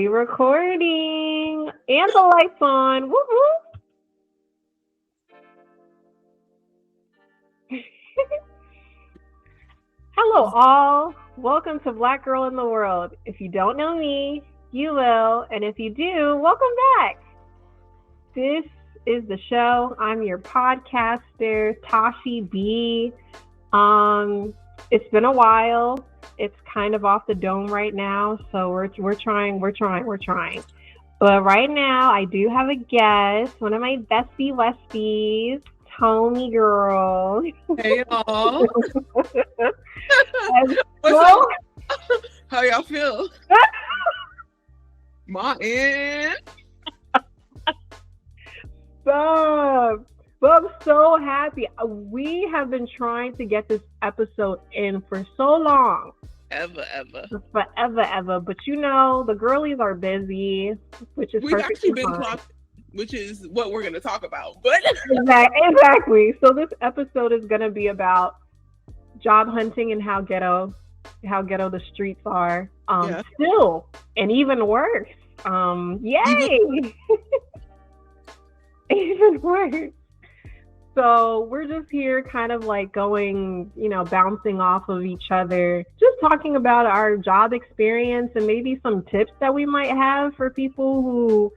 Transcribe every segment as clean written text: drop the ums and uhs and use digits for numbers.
we recording? And the lights on. Woo woo. Hello, all. Welcome to Black Girl in the World. If you don't know me, you will. And if you do, welcome back. This is the show. I'm your podcaster, Tashi B. It's been a while. It's kind of off the dome right now, so we're trying. But right now, I do have a guest, one of my bestie Westies, Tomi girl. Hey y'all. What's up? How y'all feel? My end. But I'm so happy. We have been trying to get this episode in for so long. Forever. But you know, the girlies are busy, which is we've actually been talking, which is what we're going to talk about. But exactly. So this episode is going to be about job hunting and how ghetto the streets are. Still, and even worse. Yay! Even worse. So we're just here kind of like going, bouncing off of each other, just talking about our job experience and maybe some tips that we might have for people who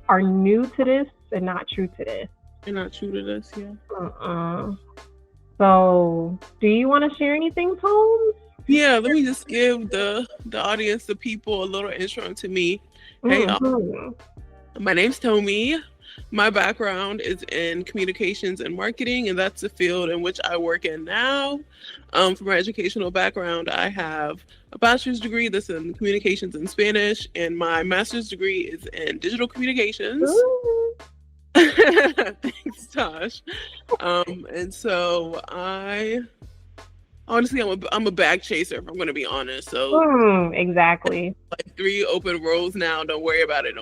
are new to this and not true to this. They're not true to this, yeah. So do you want to share anything, Holmes? Yeah, let me just give the audience, the people, a little intro to me. Hey, y'all. My name's Tomi. My background is in communications and marketing, and that's the field in which I work in now. For my educational background, I have a bachelor's degree that's in communications and Spanish, and my master's degree is in digital communications. Thanks, Tosh. And so honestly, I'm a bag chaser, if I'm going to be honest. So exactly. Like 3 open roles now. Don't worry about it.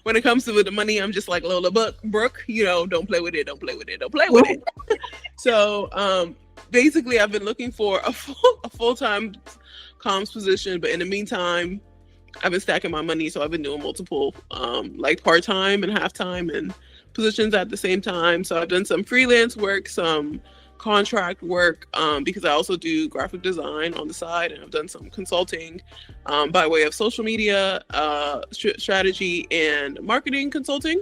When it comes to the money, I'm just like Lola Brooke. Don't play with it. So basically, I've been looking for a full-time comms position, but in the meantime, I've been stacking my money. So I've been doing multiple like part-time and half-time and positions at the same time. So I've done some freelance work, some contract work, because I also do graphic design on the side, and I've done some consulting by way of social media strategy and marketing consulting.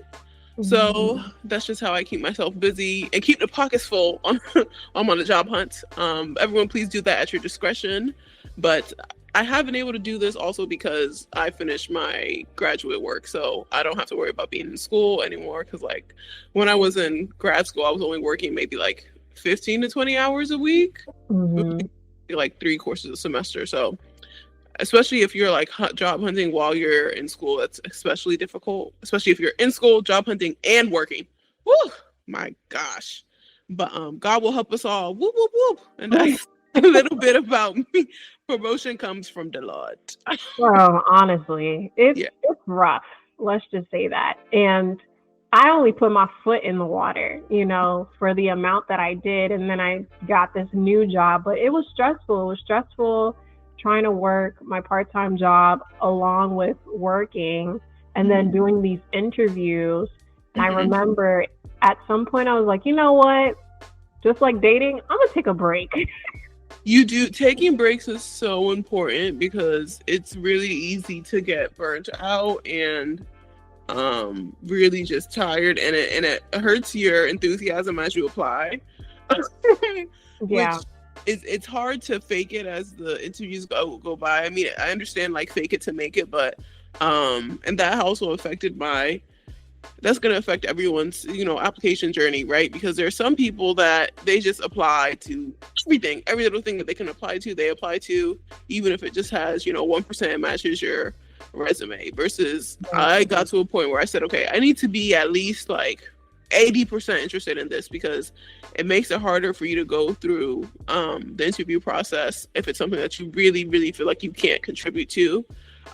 So that's just how I keep myself busy and keep the pockets full I'm on the job hunt. Everyone, please do that at your discretion. But I have been able to do this also because I finished my graduate work, so I don't have to worry about being in school anymore. Because like when I was in grad school, I was only working maybe like 15 to 20 hours a week, like 3 courses a semester. So especially if you're like job hunting while you're in school, that's especially difficult, especially if you're in school, job hunting and working. Woo, my gosh. But God will help us all. Whoop, whoop, whoop. And that's a little bit about me. Promotion comes from the Lord. Well, honestly, it's rough. Let's just say that. And I only put my foot in the water, for the amount that I did. And then I got this new job, but it was stressful. It was stressful trying to work my part-time job along with working and then doing these interviews. And I remember at some point I was like, you know what? Just like dating, I'm going to take a break. You do. Taking breaks is so important because it's really easy to get burnt out and really just tired, and it hurts your enthusiasm as you apply. Yeah, it's hard to fake it as the interviews go by. I mean, I understand like fake it to make it, but and that also affected that's going to affect everyone's application journey, right? Because there are some people that they just apply to every little thing that they can apply to, they apply to, even if it just has 1% matches your resume. Versus I got to a point where I said, okay, I need to be at least like 80% interested in this, because it makes it harder for you to go through the interview process if it's something that you really, really feel like you can't contribute to.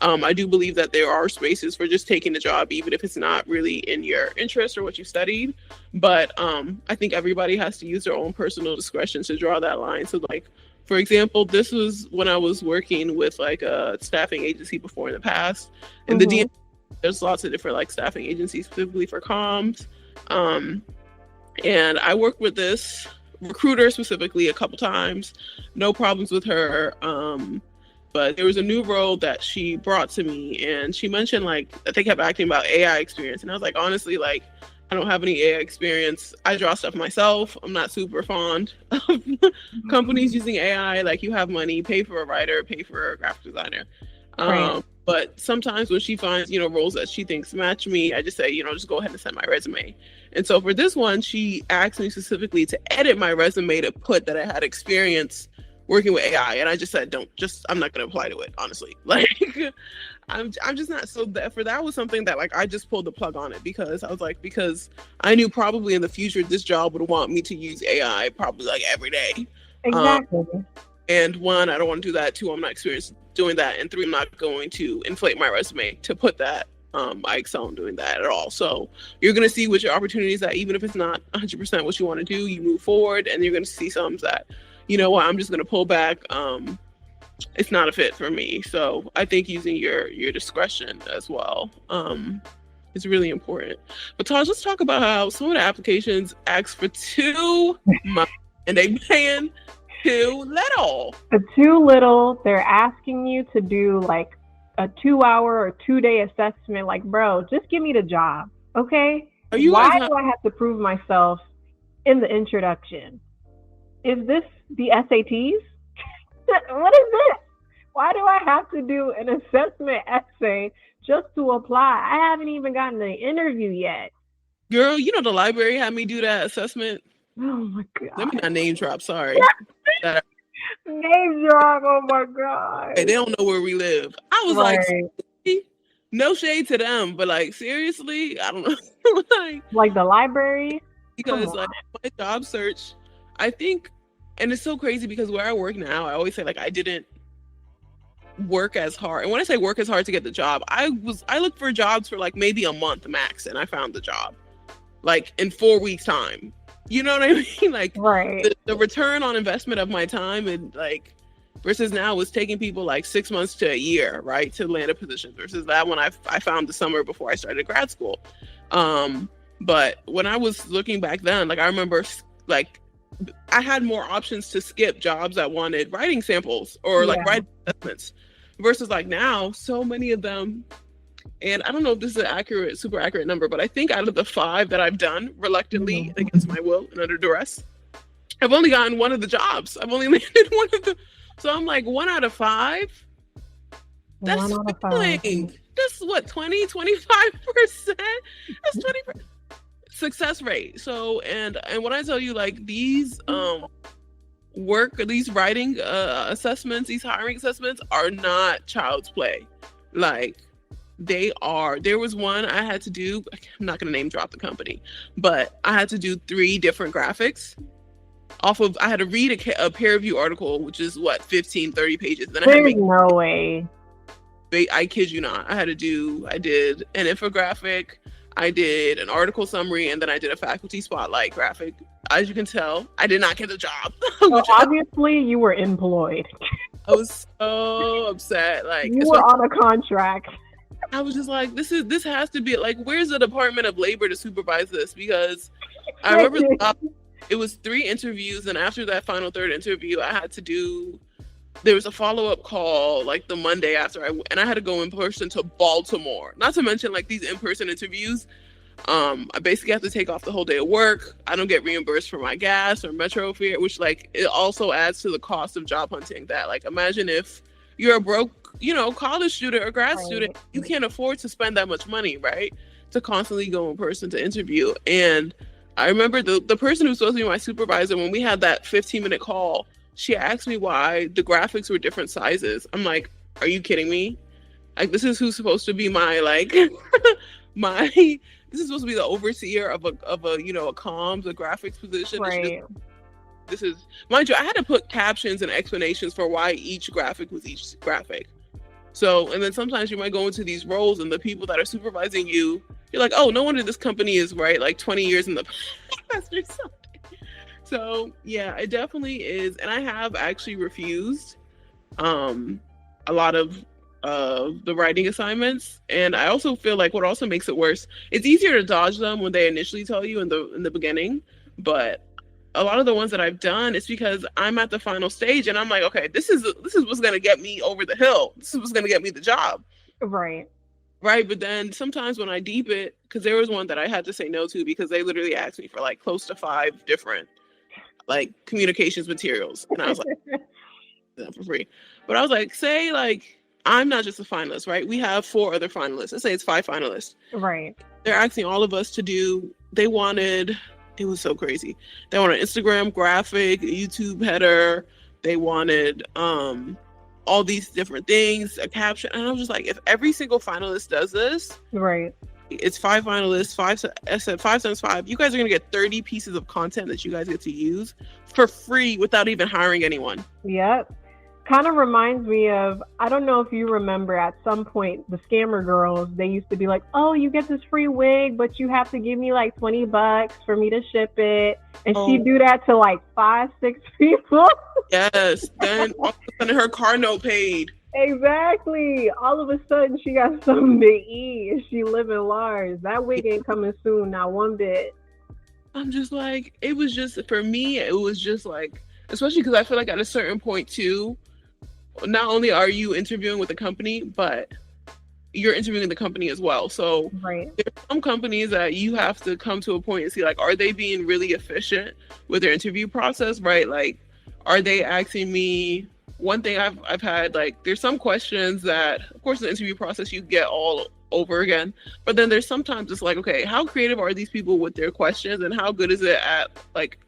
I do believe that there are spaces for just taking the job, even if it's not really in your interest or what you studied. But I think everybody has to use their own personal discretion to draw that line. So like, For example, this was when I was working with like a staffing agency before in the past, and there's lots of different like staffing agencies specifically for comms. And I worked with this recruiter specifically a couple times, no problems with her. But there was a new role that she brought to me, and she mentioned like that they kept asking about AI experience, and I was like, honestly, like I don't have any AI experience. I draw stuff myself. I'm not super fond of companies using AI. Like, you have money, pay for a writer, pay for a graphic designer. Right. But sometimes when she finds, roles that she thinks match me, I just say, just go ahead and send my resume. And so for this one, she asked me specifically to edit my resume to put that I had experience working with AI. And I just said, I'm not going to apply to it, honestly. Like, I'm just not. So that was something that like I just pulled the plug on it, because I was like, because I knew probably in the future this job would want me to use AI probably like every day. Exactly. And one, I don't want to do that. Two, I'm not experienced doing that. And three, I'm not going to inflate my resume to put that. I excel in doing that at all. So you're going to see which opportunities that even if it's not 100% what you want to do, you move forward, and you're going to see some that, I'm just going to pull back. It's not a fit for me. So I think using your discretion as well is really important. But Taj, let's talk about how some of the applications ask for too much and they paying too little. Too little. They're asking you to do like a 2-hour or 2-day assessment. Like, bro, just give me the job, okay? Why do I have to prove myself in the introduction? Is this the SATs? What is this? Why do I have to do an assessment essay just to apply? I haven't even gotten the interview yet. Girl, the library had me do that assessment. Oh my God. Let me not name drop, sorry. Name drop, oh my God. Hey, they don't know where we live. I was like, no shade to them, but like, seriously, I don't know. like the library? Because like my job search, I think, and it's so crazy because where I work now, I always say like I didn't work as hard. And when I say work as hard to get the job, I looked for jobs for like maybe a month max, and I found the job like in 4 weeks time. You know what I mean? Like, right. The return on investment of my time and like versus now was taking people like 6 months to a year, right, to land a position, versus that one I found the summer before I started grad school. But when I was looking back then, like I remember like I had more options to skip jobs that wanted writing samples or like writing assessments, versus like now, so many of them. And I don't know if this is an super accurate number, but I think out of the 5 that I've done reluctantly against my will and under duress, I've only gotten one of the jobs. I've only landed one of the. So I'm like 1 out of 5. That's failing. That's what, 25%? That's 20% success rate. So and when I tell you like these these writing assessments, these hiring assessments are not child's play. Like they are. There was one I had to do. I'm not going to name drop the company, but I had to do 3 different graphics off of. I had to read a peer review article, which is what 15, 30 pages. Then I had to make, no way. I kid you not. I did an infographic. I did an article summary, and then I did a faculty spotlight graphic. As you can tell, I did not get the job. So obviously, you were employed. I was so upset. Like you were on a contract. I was just like, this has to be like, where's the Department of Labor to supervise this? Because I remember it was 3 interviews, and after that final 3rd interview, I had to do. There was a follow-up call like the Monday after and I had to go in person to Baltimore. Not to mention like these in-person interviews. I basically have to take off the whole day of work. I don't get reimbursed for my gas or metro fare, which like it also adds to the cost of job hunting. That like imagine if you're a broke, college student or grad student, you can't afford to spend that much money, right? To constantly go in person to interview. And I remember the person who was supposed to be my supervisor, when we had that 15-minute call, she asked me why the graphics were different sizes. I'm like, are you kidding me? Like, this is who's supposed to be my, like, this is supposed to be the overseer of a comms, a graphics position. Right. This is, mind you, I had to put captions and explanations for why each graphic was each graphic. So, and then sometimes you might go into these roles and the people that are supervising you, you're like, oh, no wonder this company is, right, like 20 years in the past or something. So yeah, it definitely is. And I have actually refused a lot of the writing assignments. And I also feel like what also makes it worse, it's easier to dodge them when they initially tell you in the beginning. But a lot of the ones that I've done, it's because I'm at the final stage and I'm like, okay, this is what's gonna get me over the hill. This is what's gonna get me the job. Right. Right. But then sometimes when I deep it, because there was one that I had to say no to because they literally asked me for like close to 5 different like communications materials. And I was like, for free. But I was like, say like I'm not just a finalist, right? We have 4 other finalists. Let's say it's 5 finalists. Right. They're asking all of us to do, it was so crazy. They wanted an Instagram graphic, a YouTube header. They wanted all these different things, a caption. And I was just like, if every single finalist does this, right, it's 5 finalists, I said 5 times 5. You guys are gonna get 30 pieces of content that you guys get to use for free without even hiring anyone. Yep. Kind of reminds me of, I don't know if you remember at some point, the scammer girls, they used to be like, oh, you get this free wig, but you have to give me like $20 for me to ship it. And she'd do that to like 5, 6 people. Yes. Then all of a sudden her car note paid. Exactly. All of a sudden she got something to eat and she living large. That wig ain't coming soon, not one bit. I'm just like, it was just, for me, it was just like, especially because I feel like at a certain point too, not only are you interviewing with the company, but you're interviewing the company as well. So right, there's some companies that you have to come to a point and see, like, are they being really efficient with their interview process, right? Like, are they asking me, one thing I've had, like, there's some questions that, of course, in the interview process, you get all over again. But then there's sometimes it's like, okay, how creative are these people with their questions and how good is it at, like,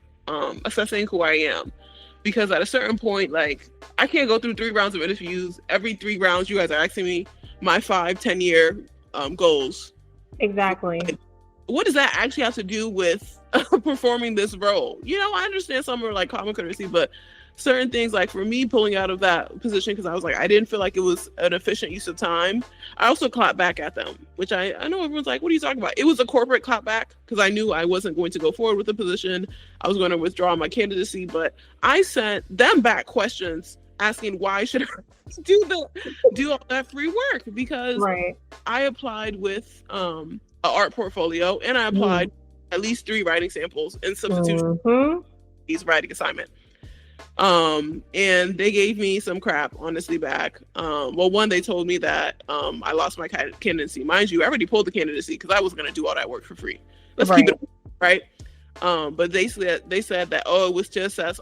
assessing who I am? Because at a certain point, like, I can't go through 3 rounds of interviews. Every 3 rounds, you guys are asking me my 5-10 year goals. Exactly. Like, what does that actually have to do with performing this role? You know, I understand some are like common courtesy, but certain things, like for me pulling out of that position because I was like, I didn't feel like it was an efficient use of time. I also clapped back at them, which I know everyone's like, what are you talking about? It was a corporate clap back because I knew I wasn't going to go forward with the position. I was going to withdraw my candidacy, but I sent them back questions asking why should I do all that free work, because right, I applied with an art portfolio and I applied at least 3 writing samples in substitution writing assignment. And they gave me some crap, honestly, back. Well, one, they told me that I lost my candidacy. Mind you, I already pulled the candidacy because I was going to do all that work for free. Let's keep it right. But they said that, oh, it was to assess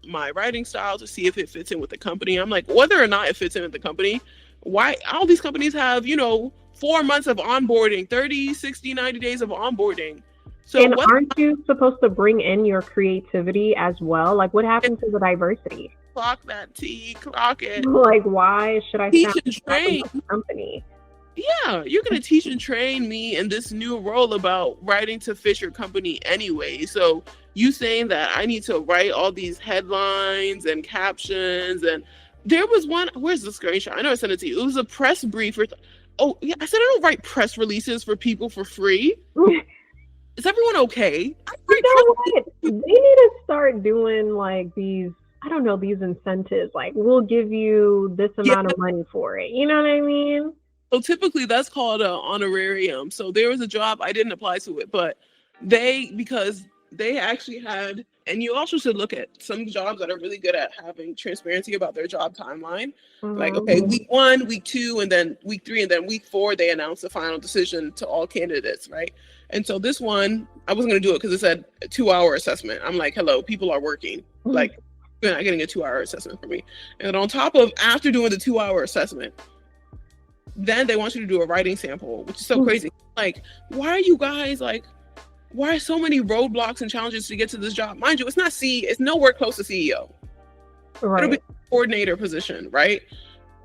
my writing style to see if it fits in with the company. I'm like, whether or not it fits in with the company, why all these companies have, 4 months of onboarding, 30, 60, 90 days of onboarding. So and aren't you supposed to bring in your creativity as well? Like, what happened to the diversity? Clock that T, clock it. Like, why should I teach and train the company? Yeah, you're gonna teach and train me in this new role about writing to fit your company anyway. So you saying that I need to write all these headlines and captions, and there was one. Where's the screenshot? I know I sent it to you. It was a press brief. Oh yeah, I said I don't write press releases for people for free. Is everyone okay? You know what? They need to start doing like these, I don't know, these incentives. Like, we'll give you this amount of money for it. You know what I mean? So typically that's called an honorarium. So there was a job, I didn't apply to it, but because they actually had, and you also should look at some jobs that are really good at having transparency about their job timeline. Like, okay, week 1, week 2, and then week 3, and then week 4, they announced the final decision to all candidates, right? And so this one, I wasn't going to do it because it said a 2-hour assessment. I'm like, hello, people are working. Like, you're not getting a 2-hour assessment for me. And on top of, after doing the 2-hour assessment, then they want you to do a writing sample, which is so crazy. Like, why are you guys like, why are so many roadblocks and challenges to get to this job? Mind you, it's nowhere close to CEO. Right. It'll be a coordinator position, right?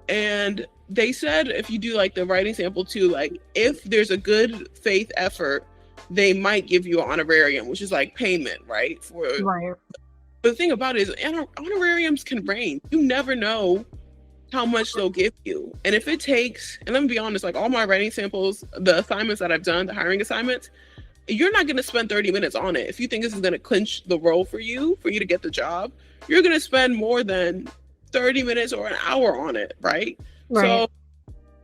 And they said if you do like the writing sample too, like if there's a good faith effort, they might give you an honorarium, which is like payment, right? But the thing about it is honorariums can range. You never know how much they'll give you. And if it takes, and let me be honest, like all my writing samples, the assignments that I've done, the hiring assignments, you're not going to spend 30 minutes on it. If you think this is going to clinch the role for you to get the job, you're going to spend more than 30 minutes or an hour on it, right? So,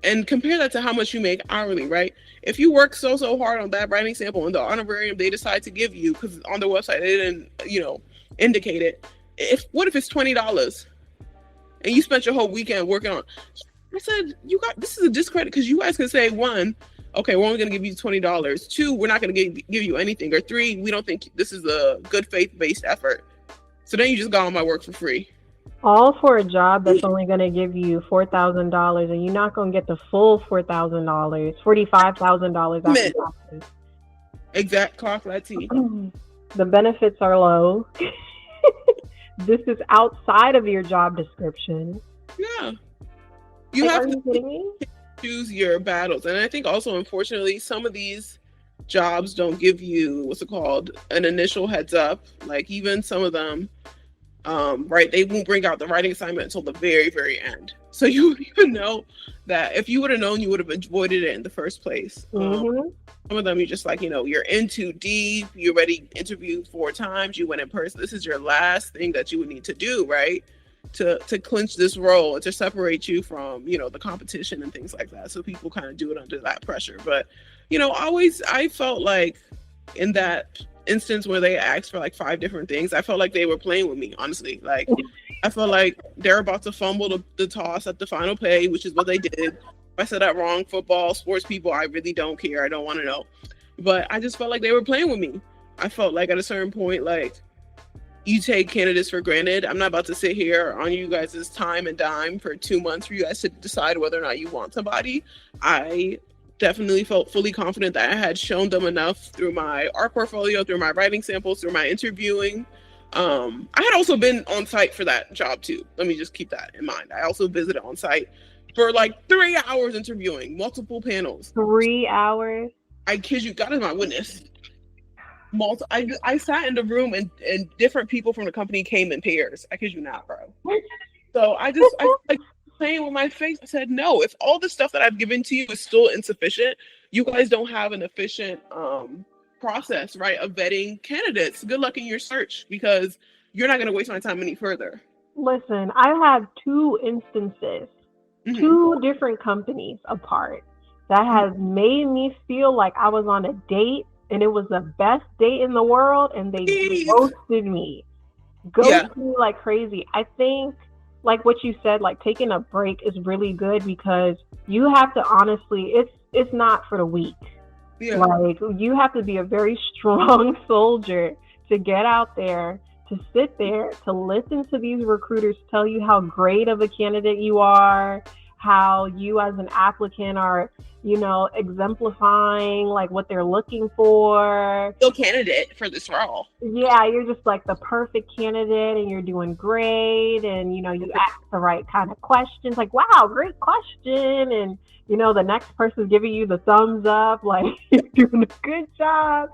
and compare that to how much you make hourly, right? If you work so hard on that writing sample and the honorarium they decide to give you, because on their website they didn't, indicate it. What if it's $20 and you spent your whole weekend working on? I said, this is a discredit, because you guys can say, one, okay, we're only going to give you $20. Two, we're not going to give you anything. Or three, we don't think this is a good faith-based effort. So then you just got all my work for free. All for a job that's only going to give you $4,000, and you're not going to get the full $4,000, $45,000 after taxes. Exact clock that tea. The benefits are low. This is outside of your job description. Yeah. You have to choose your battles. And I think also, unfortunately, some of these jobs don't give you, an initial heads up. Like even some of them, right, they won't bring out the writing assignment until the very, very end. So you would even know that if you would have known, you would have avoided it in the first place. Some of them, you're just like, you're in too deep. You already interviewed 4 times. You went in person. This is your last thing that you would need to do, right? To clinch this role and to separate you from, the competition and things like that. So people kind of do it under that pressure. But, I felt like in that instance where they asked for like 5 different things, I felt like they were playing with me, honestly. Like, I felt like they're about to fumble the toss at the final pay, which is what they did. If I said that wrong, football, sports people, I really don't care. I don't want to know. But I just felt like they were playing with me. I felt like at a certain point, like, you take candidates for granted. I'm not about to sit here on you guys' time and dime for 2 months for you guys to decide whether or not you want somebody. I definitely felt fully confident that I had shown them enough through my art portfolio, through my writing samples, through my interviewing. I had also been on site for that job too. Let me just keep that in mind. I also visited on site for like 3 hours interviewing, multiple panels. 3 hours? I kid you, God is my witness. I sat in the room and different people from the company came in pairs. I kid you not, bro. So I like playing with my face. I said, no, if all the stuff that I've given to you is still insufficient, you guys don't have an efficient process, right, of vetting candidates. Good luck in your search, because you're not going to waste my time any further. Listen, I have 2 instances, 2 different companies apart, that has made me feel like I was on a date and it was the best date in the world, and they ghosted me like crazy. I think, like what you said, like taking a break is really good, because you have to honestly, it's not for the weak. Like, you have to be a very strong soldier to get out there, to sit there, to listen to these recruiters tell you how great of a candidate you are, how you as an applicant are, exemplifying like what they're looking for. Real candidate for this role. Yeah, you're just like the perfect candidate, and you're doing great, and you ask the right kind of questions, like, wow, great question, and the next person's giving you the thumbs up, like, you're doing a good job,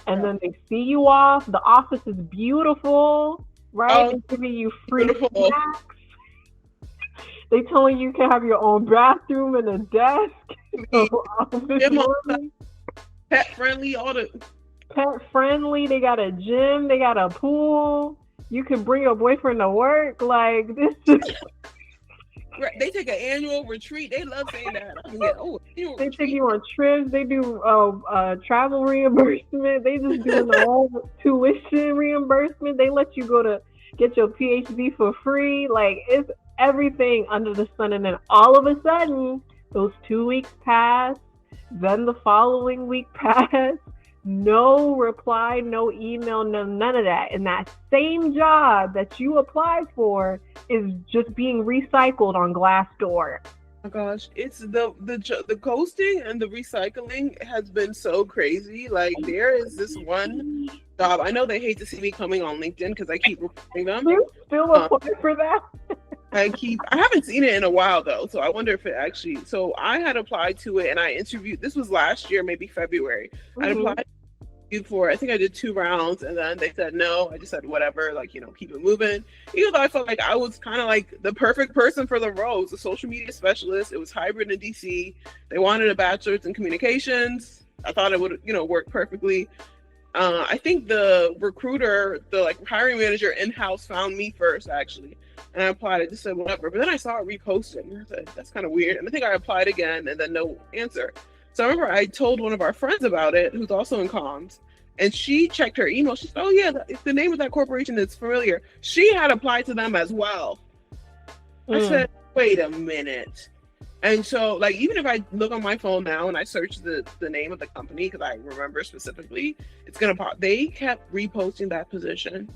and then they see you off. The office is beautiful, right? They're giving you free snacks. They telling you can have your own bathroom and a desk. Pet friendly, pet friendly. They got a gym. They got a pool. You can bring your boyfriend to work. Like, this is... They take an annual retreat. They love saying that. They take you on trips. They do travel reimbursement. They just do the whole tuition reimbursement. They let you go to get your PhD for free. Like, it's everything under the sun. And then all of a sudden, those 2 weeks pass, then the following week pass, no reply, no email, none of that. And that same job that you applied for is just being recycled on Glassdoor. Oh my gosh, it's the ghosting and the recycling has been so crazy. Like, there is this one job. I know they hate to see me coming on LinkedIn because I keep reporting them. You still apply for that? I haven't seen it in a while though, so I wonder if it actually. So I had applied to it and I interviewed. This was last year, maybe February. I applied for, I think I did 2 rounds, and then they said no. I just said whatever, like, keep it moving. Even though I felt like I was kind of like the perfect person for the role. It was a social media specialist. It was hybrid in DC. They wanted a bachelor's in communications. I thought it would, work perfectly. I think the recruiter, the like hiring manager in house, found me first actually, and I applied. I just said whatever, but then I saw it reposted, and I said that's kind of weird. And I think I applied again, and then no answer. So I remember I told one of our friends about it, who's also in comms, and she checked her email. She said, "Oh yeah, if the name of that corporation is familiar." She had applied to them as well. I said, "Wait a minute." And so, like, even if I look on my phone now and I search the name of the company, because I remember specifically, it's going to pop. They kept reposting that position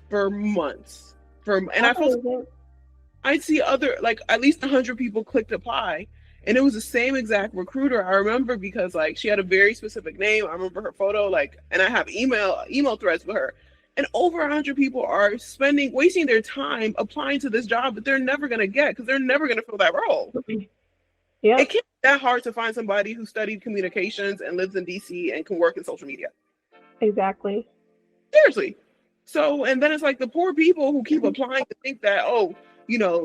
for months. I'd see other, like, at least 100 people clicked apply. And it was the same exact recruiter. I remember because, like, she had a very specific name. I remember her photo, like, and I have email threads with her. And over 100 people are wasting their time applying to this job that they're never going to get because they're never going to fill that role. Yeah. It can't be that hard to find somebody who studied communications and lives in DC and can work in social media. Exactly. Seriously. So, and then it's like the poor people who keep applying to think that,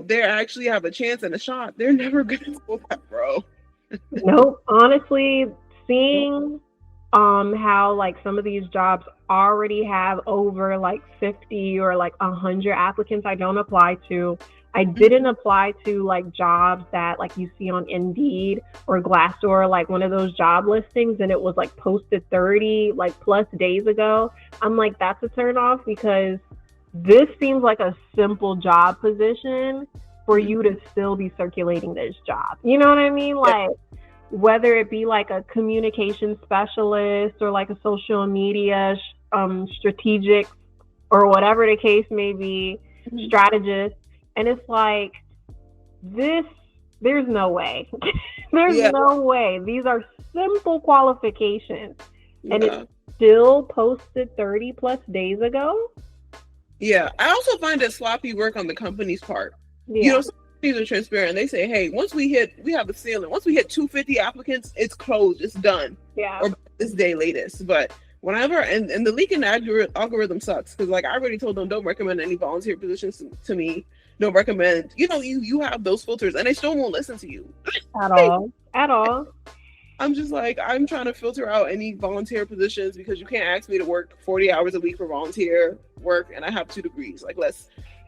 they actually have a chance and a shot. They're never going to pull that, bro. Nope. Honestly, seeing how like some of these jobs already have over like 50 or like 100 applicants I don't apply to. I didn't apply to like jobs that like you see on Indeed or Glassdoor, like one of those job listings, and it was like posted 30 like plus days ago. I'm like, that's a turn off because this seems like a simple job position for you to still be circulating this job. You know what I mean? Like whether it be like a communication specialist or like a social media strategic or whatever the case may be, strategist. And it's like, there's no way. There's no way. These are simple qualifications. And it's still posted 30 plus days ago. Yeah. I also find it sloppy work on the company's part. Yeah. Some companies are transparent. They say, hey, we have a ceiling. Once we hit 250 applicants, it's closed. It's done. Yeah. Or this day latest. But whenever, and the leaking algorithm sucks. Because like I already told them, don't recommend any volunteer positions to me. Don't recommend, you have those filters and they still won't listen to you. At all. I'm just like, I'm trying to filter out any volunteer positions because you can't ask me to work 40 hours a week for volunteer work and I have 2 degrees. Like,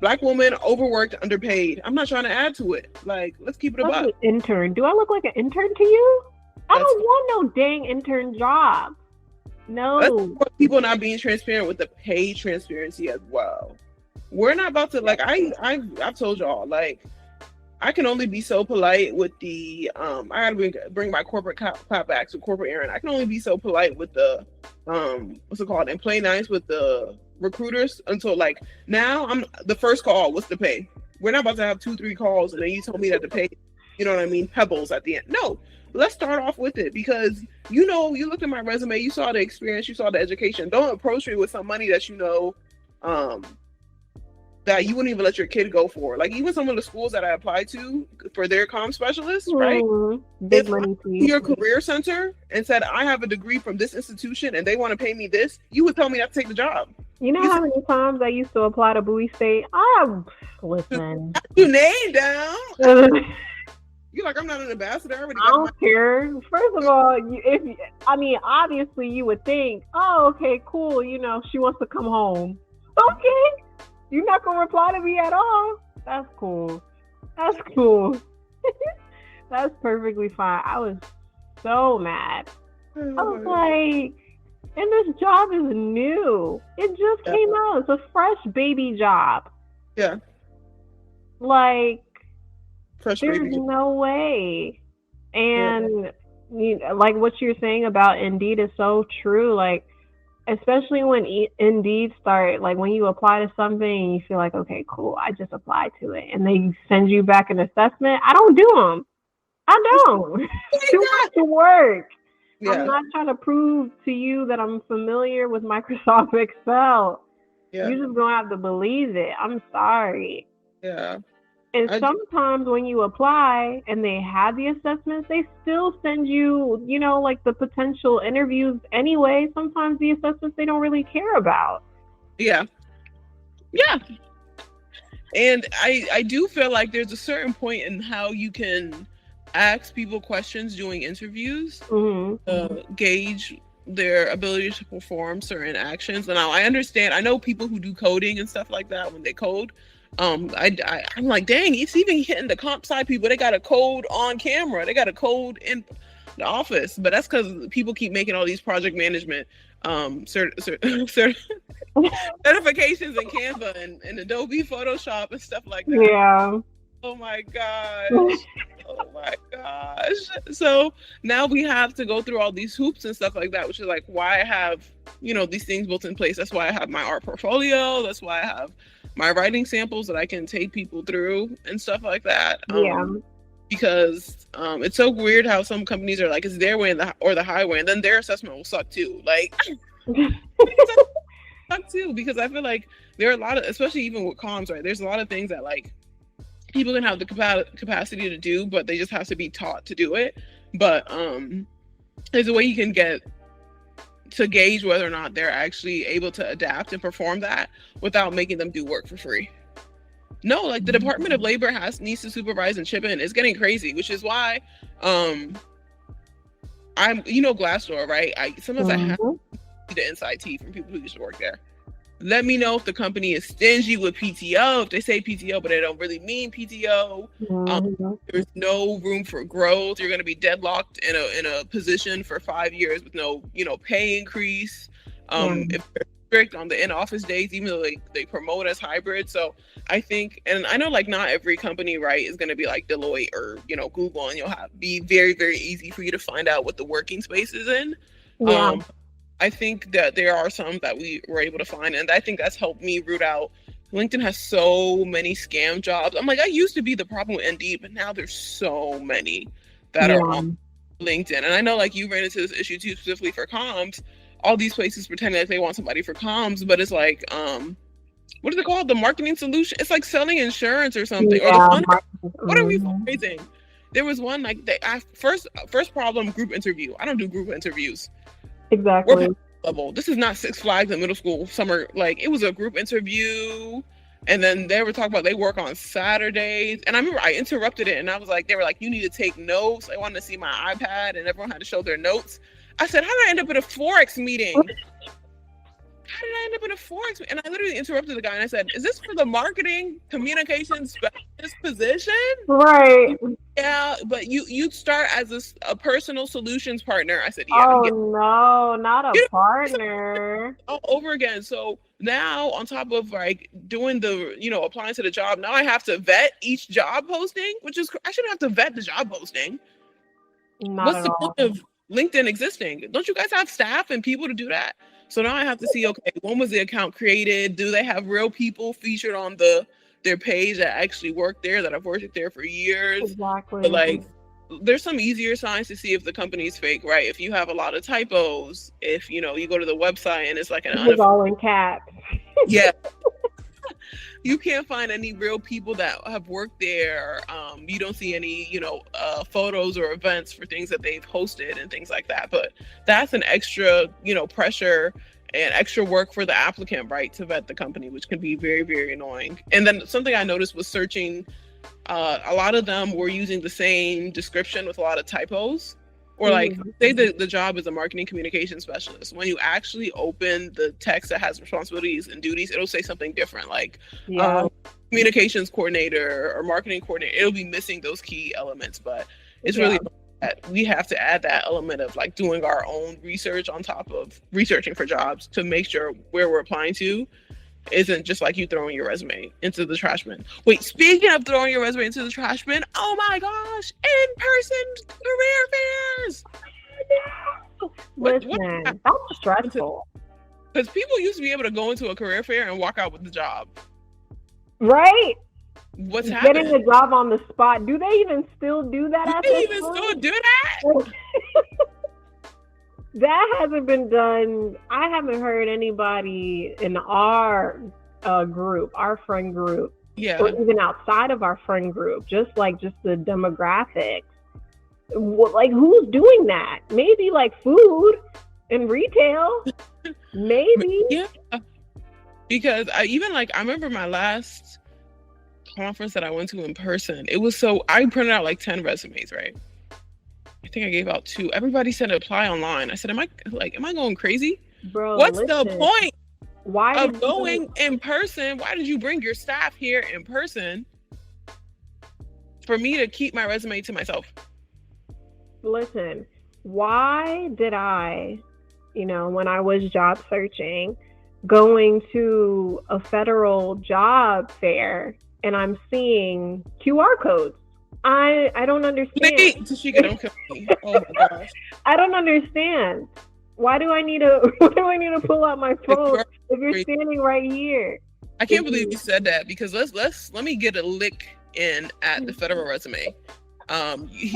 Black woman, overworked, underpaid. I'm not trying to add to it. Like, let's keep it above. An intern. Do I look like an intern to you? I don't want no dang intern job. No. People not being transparent with the pay transparency as well. We're not about to, like, I've told y'all, like, I can only be so polite with the I gotta bring my corporate clapbacks with corporate Aaron. I can only be so polite with the what's it called, and play nice with the recruiters until like now I'm the first call. What's the pay? We're not about to have 2-3 calls and then you told me that the pay, you know what I mean, pebbles at the end. No, let's start off with it because you looked at my resume, you saw the experience, you saw the education. Don't approach me with some money that that you wouldn't even let your kid go for. Like even some of the schools that I applied to for their comm specialists, right? Big money to you. Your career center and said, I have a degree from this institution and they want to pay me this, you would tell me not to take the job. You know how many times I used to apply to Bowie State? Listen. Your name down. You're like, I'm not an ambassador. I don't care. First of all, obviously you would think, oh, okay, cool. She wants to come home. Okay. You're not going to reply to me at all? That's cool. That's perfectly fine. I was so mad. I was like, and this job is new. It just came out. It's a fresh baby job. Yeah. Like, fresh there's baby. No way. And like what you're saying about Indeed is so true. Like, especially when Indeed start, like when you apply to something and you feel like, okay, cool, I just applied to it, and they send you back an assessment. I don't do them. I don't. Too much work. Yeah. I'm not trying to prove to you that I'm familiar with Microsoft Excel. Yeah. You're just gonna have to believe it. I'm sorry. Yeah. And sometimes when you apply and they have the assessments, they still send you, like the potential interviews anyway. Sometimes the assessments they don't really care about. Yeah. Yeah. And I do feel like there's a certain point in how you can ask people questions doing interviews, Mm-hmm. gauge their ability to perform certain actions. And now I understand, I know people who do coding and stuff like that when they code. I'm like, dang, it's even hitting the comp sci people. They got a code on camera. They got a code in the office. But that's because people keep making all these project management certifications in Canva and Adobe Photoshop and stuff like that. Yeah. Oh my gosh. Oh my gosh. So now we have to go through all these hoops and stuff like that, which is like why I have, these things built in place. That's why I have my art portfolio. That's why I have my writing samples that I can take people through and stuff like that. Yeah. Because it's so weird how some companies are like, it's their way or the highway, and then their assessment will suck too. Like, suck too, because I feel like there are a lot of, especially even with comms, right? There's a lot of things that like people can have the capacity to do, but they just have to be taught to do it. But there's a way you can get to gauge whether or not they're actually able to adapt and perform that without making them do work for free. No, like the Department of Labor needs to supervise and chip in. It's getting crazy, which is why I'm Glassdoor, right? Sometimes I have the inside tea from people who used to work there. Let me know if the company is stingy with PTO, if they say PTO, but they don't really mean PTO. There's no room for growth. You're going to be deadlocked in a position for 5 years with no, pay increase. If they're strict on the in-office days, even though they promote as hybrid. So I think, and I know like not every company, right, is going to be like Deloitte or, Google, and you'll be very, very easy for you to find out what the working space is in. Yeah. I think that there are some that we were able to find, and I think that's helped me root out. LinkedIn has so many scam jobs. I'm like, I used to be the problem with Indeed, but now there's so many that are on LinkedIn. And I know like you ran into this issue too, specifically for comms. All these places pretend like they want somebody for comms, but it's like, what is it called? The marketing solution? It's like selling insurance or something. Yeah. Or what are we fundraising? There was one like first problem, group interview. I don't do group interviews. Exactly. Level. This is not Six Flags in middle school summer. Like, it was a group interview, and then they were talking about they work on Saturdays. And I remember I interrupted it, and I was like, they were like, you need to take notes. I wanted to see my iPad, and everyone had to show their notes. I said, how did I end up at a Forex meeting? How did I end up in a Forex? And I literally interrupted the guy, and I said, is this for the marketing communications specialist position? Right. Yeah, but you'd start as a personal solutions partner. I said, yeah. Oh, no, not a partner. All over again. So now on top of like doing the, applying to the job, now I have to vet each job posting, which is, I shouldn't have to vet the job posting. What's the point of LinkedIn existing? Don't you guys have staff and people to do that? So now I have to see, okay, when was the account created? Do they have real people featured on their page that actually work there, that have worked there for years? Exactly. But like, there's some easier signs to see if the company's fake, right? If you have a lot of typos, if you go to the website and it's like it's all in caps. Yeah. You can't find any real people that have worked there. You don't see any, photos or events for things that they've hosted and things like that. But that's an extra, pressure and extra work for the applicant, right, to vet the company, which can be very, very annoying. And then something I noticed was searching. A lot of them were using the same description with a lot of typos. Or like, say the job is a marketing communication specialist. When you actually open the text that has responsibilities and duties, it'll say something different, like communications coordinator or marketing coordinator. It'll be missing those key elements, but it's really that we have to add that element of like doing our own research on top of researching for jobs to make sure where we're applying to isn't just like you throwing your resume into the trash bin. Wait, speaking of throwing your resume into the trash bin, oh my gosh, in-person career fairs. Listen, that's stressful. Because people used to be able to go into a career fair and walk out with the job. Right? What's happening? Getting a job on the spot. Do they even still do that? Do they even still do that? That hasn't been done. I haven't heard anybody in our group, our friend group, or even outside of our friend group, just the demographics. Like, who's doing that? Maybe like food and retail. Maybe. Yeah. Because I remember my last conference that I went to in person. It was so I printed out like 10 resumes, right? I think I gave out 2. Everybody said apply online. I said, am I going crazy? Bro, What's listen, the point why of going in person? Why did you bring your staff here in person for me to keep my resume to myself? Listen, why did I, when I was job searching, going to a federal job fair and I'm seeing QR codes? I don't understand. Tashika, don't kill me. Oh my gosh. I don't understand. Why do I need to pull out my phone if you're standing right here? I can't believe you said that, because let me get a lick in at the federal resume.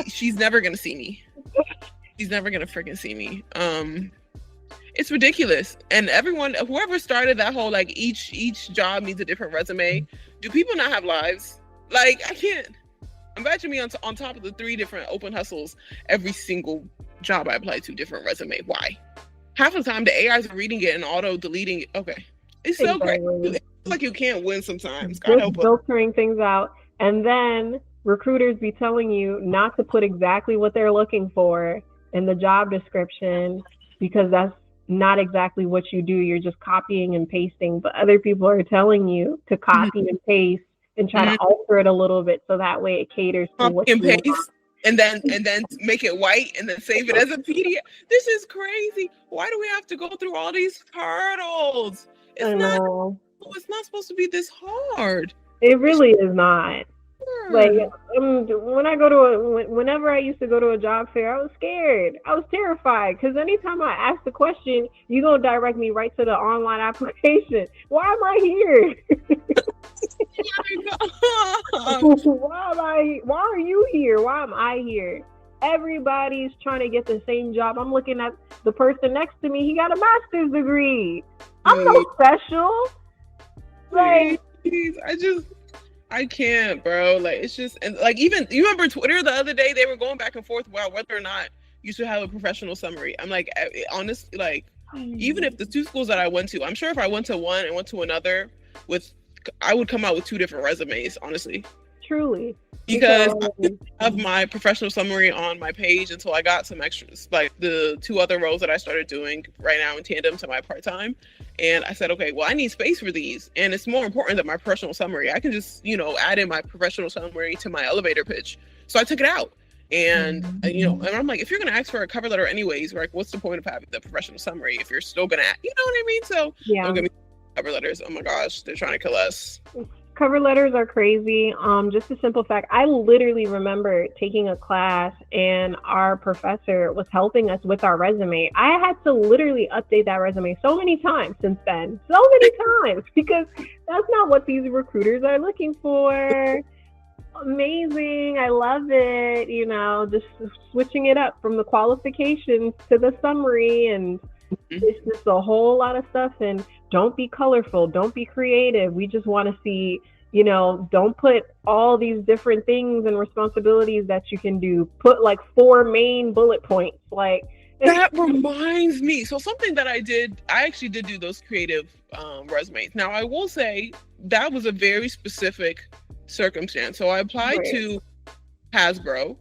She's never gonna see me. She's never gonna freaking see me. It's ridiculous. And whoever started that whole like each job needs a different resume. Do people not have lives? Like, I can't imagine me on top of the 3 different open hustles. Every single job I apply to, different resume. Why? Half the time the AIs are reading it and auto deleting it. Okay, it's so great. It's like you can't win sometimes. God help us. Filtering things out, and then recruiters be telling you not to put exactly what they're looking for in the job description, because that's not exactly what you do. You're just copying and pasting, but other people are telling you to copy and paste and try to alter it a little bit so that way it caters to what you want. And then make it white and then save it as a PDF. This is crazy. Why do we have to go through all these hurdles? It's not supposed to be this hard. It really is not. Like, whenever I used to go to a job fair, I was scared. I was terrified, because anytime I asked the question, you gonna direct me right to the online application. Why am I here? Why are you here? Why am I here? Everybody's trying to get the same job. I'm looking at the person next to me. He got a master's degree. I'm no special. Like, I can't, bro. Like, it's just, and like, even, you remember Twitter the other day, they were going back and forth about whether or not you should have a professional summary. I'm like, honestly, like, even if the 2 schools that I went to, I'm sure if I went to one and went to another, I would come out with 2 different resumes, honestly. Truly. Because I didn't have my professional summary on my page until I got some extras, like the 2 other roles that I started doing right now in tandem to my part-time. And I said, okay, well, I need space for these. And it's more important than my professional summary. I can just, add in my professional summary to my elevator pitch. So I took it out. And, and I'm like, if you're going to ask for a cover letter anyways, like, what's the point of having the professional summary if you're still going to, you know what I mean? So don't give me cover letters. Oh my gosh, they're trying to kill us. Cover letters are crazy. Just a simple fact, I literally remember taking a class and our professor was helping us with our resume. I had to literally update that resume so many times since then. So many times, because that's not what these recruiters are looking for. Amazing. I love it. Just switching it up from the qualifications to the summary, and it's just a whole lot of stuff. And don't be colorful. Don't be creative. We just want to see, don't put all these different things and responsibilities that you can do. Put like 4 main bullet points. Like, that reminds me. So something that I actually did do those creative resumes. Now, I will say that was a very specific circumstance. So I applied to Hasbro,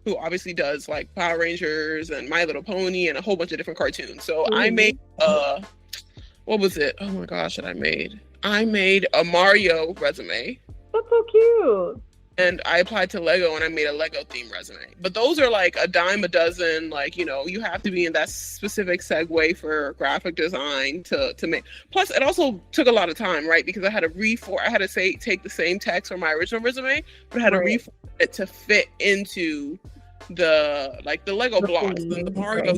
who obviously does like Power Rangers and My Little Pony and a whole bunch of different cartoons. So I made what was it? Oh my gosh, I made a Mario resume. That's so cute. And I applied to Lego and I made a Lego themed resume. But those are like a dime a dozen. Like, you have to be in that specific segue for graphic design to make. Plus, it also took a lot of time, right? Because I had to take the same text from my original resume, but I had to reformat it to fit into the Lego blocks and the Mario,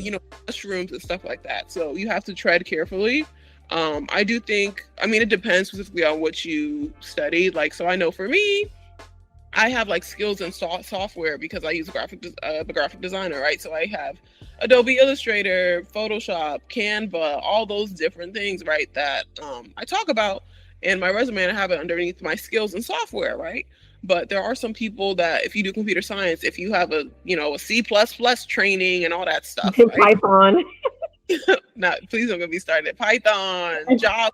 mushrooms and stuff like that. So you have to tread carefully. I do think, it depends specifically on what you studied. Like, so I know for me, I have like skills in software because I use a graphic designer, right? So I have Adobe Illustrator, Photoshop, Canva, all those different things, right? That I talk about in my resume, and I have it underneath my skills in software, right? But there are some people that, if you do computer science, if you have a C++ training and all that stuff, right? Python. Please don't get me started. Python, Java,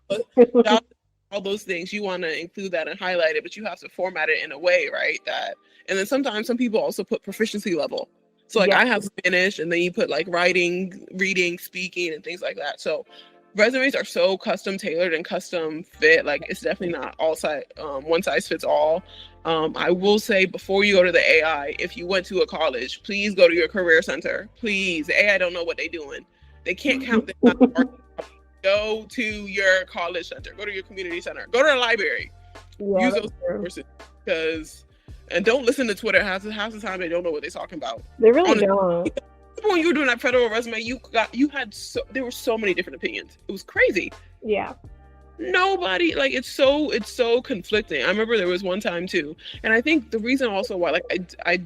all those things, you want to include that and highlight it, but you have to format it in a way, right? And then sometimes some people also put proficiency level. So like I have Spanish, and then you put like writing, reading, speaking, and things like that. So resumes are so custom tailored and custom fit. Like it's definitely not one size fits all. I will say, before you go to the AI, if you went to a college, please go to your career center. Please, the AI don't know what they're doing. They can't count the Go to your college center. Go to your community center. Go to the library. Use those resources, and don't listen to Twitter. Half the time they don't know what they're talking about. They really don't. When you were doing that federal resume, there were so many different opinions. It was crazy. Yeah. Nobody, like, it's so conflicting. I remember there was one time too, and I think the reason also why, like, I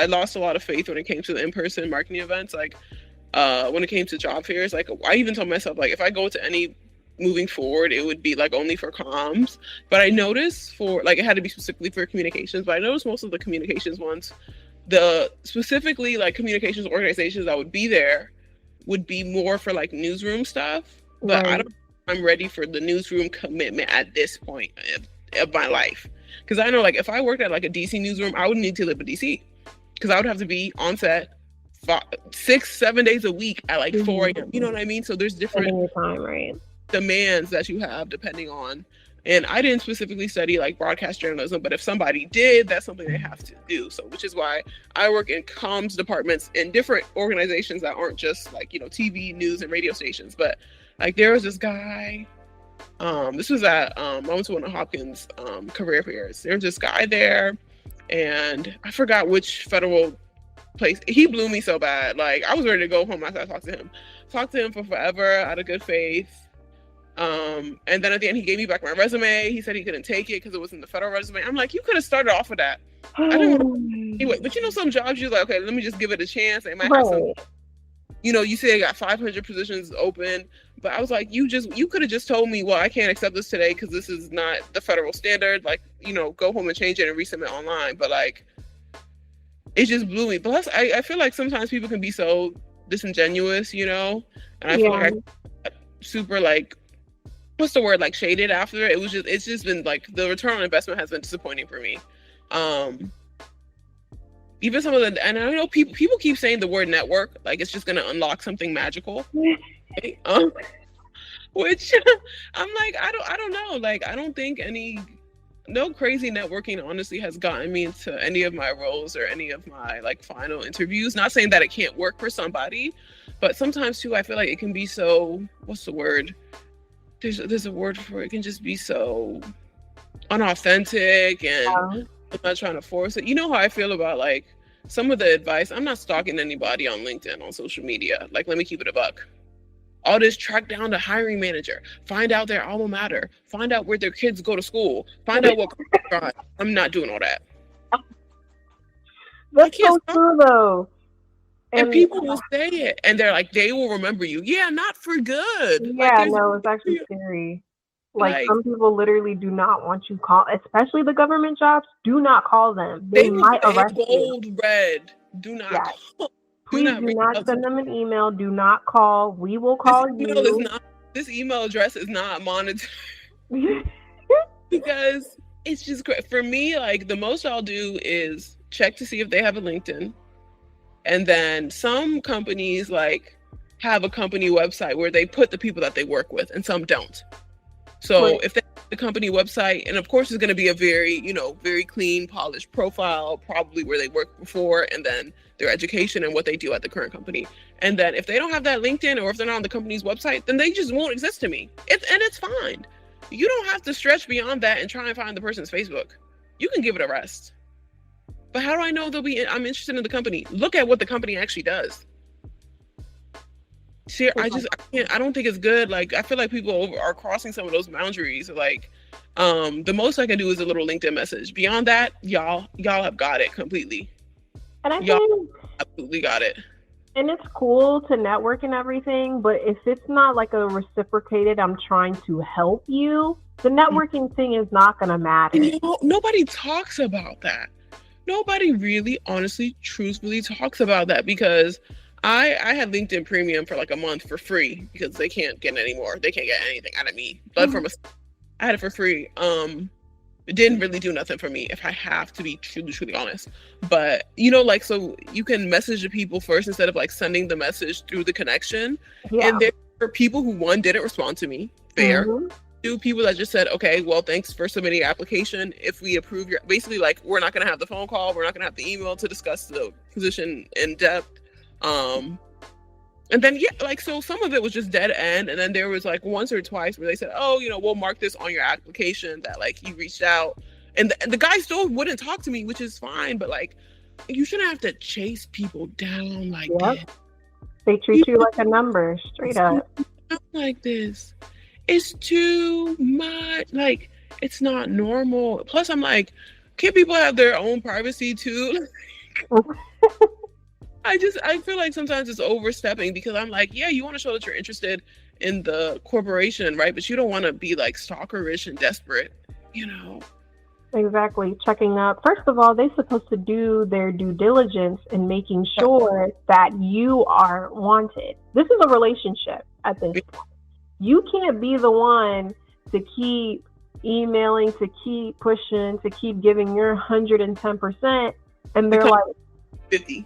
lost a lot of faith when it came to the in-person marketing events. Like, when it came to job fairs, like, I even told myself, like, if I go to any moving forward, it would be like only for comms. But I noticed it had to be specifically for communications. But I noticed most of the communications ones, specifically like communications organizations that would be there, would be more for like newsroom stuff. But right. I'm ready for the newsroom commitment at this point of my life. Because I know, like, if I worked at like a DC newsroom, I would need to live in DC. Because I would have to be on set 6-7 days a week at like 4 a.m. You know what I mean? So there's different demands that you have depending on. And I didn't specifically study like broadcast journalism, but if somebody did, that's something they have to do. So, which is why I work in comms departments in different organizations that aren't just like, TV, news, and radio stations. But like, there was this guy, this was at, I went to one of Hopkins career fairs. There was this guy there, and I forgot which federal place. He blew me so bad. Like, I was ready to go home after I talked to him for forever out of good faith. And then at the end, he gave me back my resume. He said he couldn't take it because it wasn't the federal resume. I'm like, you could have started off with that. I didn't want to anyway. But some jobs you're like, okay, let me just give it a chance. They might have some. You say they got 500 positions open, but I was like, you could have just told me, well, I can't accept this today because this is not the federal standard. Like, go home and change it and resubmit online. But like, it just blew me. Plus, I feel like sometimes people can be so disingenuous, and I feel like I super like, what's the word, like shaded after it. It's just been like, the return on investment has been disappointing for me. Even some of the, and I know people keep saying the word network, like it's just going to unlock something magical. Which I'm like, I don't know. Like, I don't think no crazy networking honestly has gotten me into any of my roles or any of my like final interviews. Not saying that it can't work for somebody, but sometimes too, I feel like it can be so, what's the word? There's a word for it. It can just be so unauthentic, and I'm not trying to force it. You know how I feel about like some of the advice. I'm not stalking anybody on LinkedIn, on social media. Like, let me keep it a buck. All this, track down the hiring manager, find out their alma mater, find out where their kids go to school, find out what I'm not doing all that. That's so true though. And people will say it, and they're like, they will remember you. Yeah, not for good. Yeah, like, no, it's actually scary. Like, some people literally do not want you call, especially the government jobs. Do not call them. They might arrest gold, you. red. Do not call. Please do not send them an email. Do not call. We will call you. This email address is not monitored. Because it's just great. For me, like, the most I'll do is check to see if they have a LinkedIn. And then some companies like have a company website where they put the people that they work with, and some don't. So if they have the company website, and of course it's going to be a very, very clean, polished profile, probably where they worked before, and then their education and what they do at the current company. And then if they don't have that LinkedIn, or if they're not on the company's website, then they just won't exist to me. It's fine. You don't have to stretch beyond that and try and find the person's Facebook. You can give it a rest. But how do I know I'm interested in the company? Look at what the company actually does. See, I don't think it's good. Like, I feel like people are crossing some of those boundaries. Like, the most I can do is a little LinkedIn message. Beyond that, y'all have got it completely. And I think absolutely got it. And it's cool to network and everything, but if it's not like a reciprocated, I'm trying to help you, the networking thing is not going to matter. Nobody talks about that. Nobody really, honestly, truthfully talks about that, because I had LinkedIn Premium for like a month for free because they can't get any more. They can't get anything out of me. But I had it for free. It didn't really do nothing for me, if I have to be truly honest. But like, so you can message the people first instead of like sending the message through the connection. Yeah. And there were people who didn't respond to me. Fair. Mm-hmm. Two people that just said, okay, well, thanks for submitting your application. If we approve your, basically like, we're not going to have the phone call, we're not going to have the email to discuss the position in depth. And then like, so some of it was just dead end, and then there was like once or twice where they said, oh, we'll mark this on your application that like you reached out, and the guy still wouldn't talk to me, which is fine, but like, you shouldn't have to chase people down like this. They treat you like a number, straight up. Like this, it's too much. Like, it's not normal. Plus, I'm like, can't people have their own privacy too? I feel like sometimes it's overstepping, because I'm like, yeah, you want to show that you're interested in the corporation, right? But you don't want to be like stalkerish and desperate, Exactly. Checking up. First of all, they're supposed to do their due diligence in making sure that you are wanted. This is a relationship at this point. You can't be the one to keep emailing, to keep pushing, to keep giving your 110%, and they're like 50.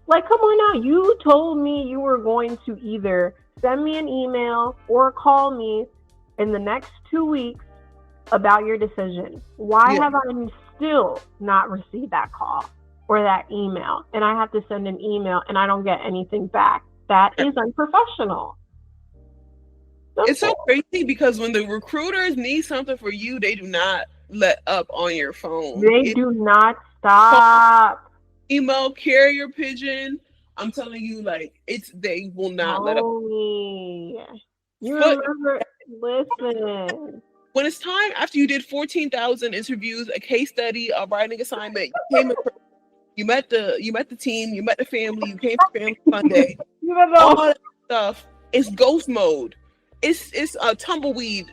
Like, come on now. You told me you were going to either send me an email or call me in the next 2 weeks about your decision. Why have I still not received that call or that email? And I have to send an email and I don't get anything back. That is unprofessional. It's so crazy, because when the recruiters need something for you, they do not let up on your phone. They do not stop. Email, carrier pigeon. I'm telling you, like, they will not let up. You remember, listen. When it's time, after you did 14,000 interviews, a case study, a writing assignment, you met the team, you met the family, you came to Family Sunday, all that stuff, it's ghost mode. It's a tumbleweed.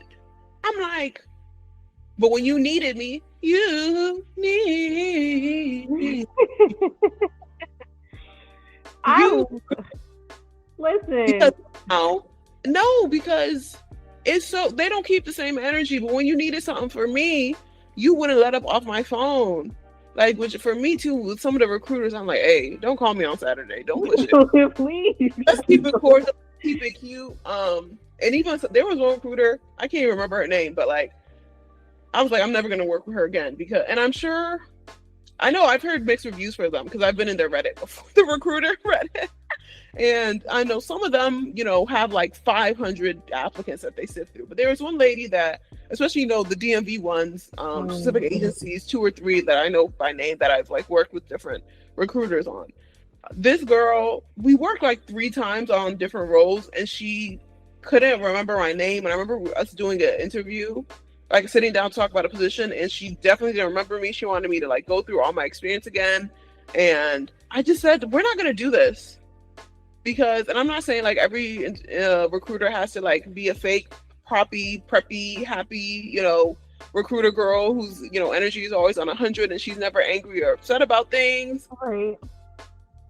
I'm like, but when you needed me, you need me. Listen. Because it's so, they don't keep the same energy. But when you needed something for me, you wouldn't let up off my phone. Like, which for me too, with some of the recruiters, I'm like, hey, don't call me on Saturday. Don't push it. Please. Let's keep it cordial, keep it cute. And even there was one recruiter, I can't even remember her name, but like, I was like, I'm never going to work with her again, because, and I know I've heard mixed reviews for them, because I've been in their Reddit before, the recruiter Reddit. And I know some of them, have like 500 applicants that they sift through. But there was one lady that, especially, the DMV ones, specific agencies, 2 or 3 that I know by name that I've like worked with different recruiters on. This girl, we worked like 3 times on different roles, and she couldn't remember my name. And I remember us doing an interview, like sitting down to talk about a position, and she definitely didn't remember me. She wanted me to like go through all my experience again. And I just said, we're not going to do this, because, and I'm not saying like every recruiter has to like be a fake, preppy, happy, recruiter girl whose, energy is always on 100 and she's never angry or upset about things. Right.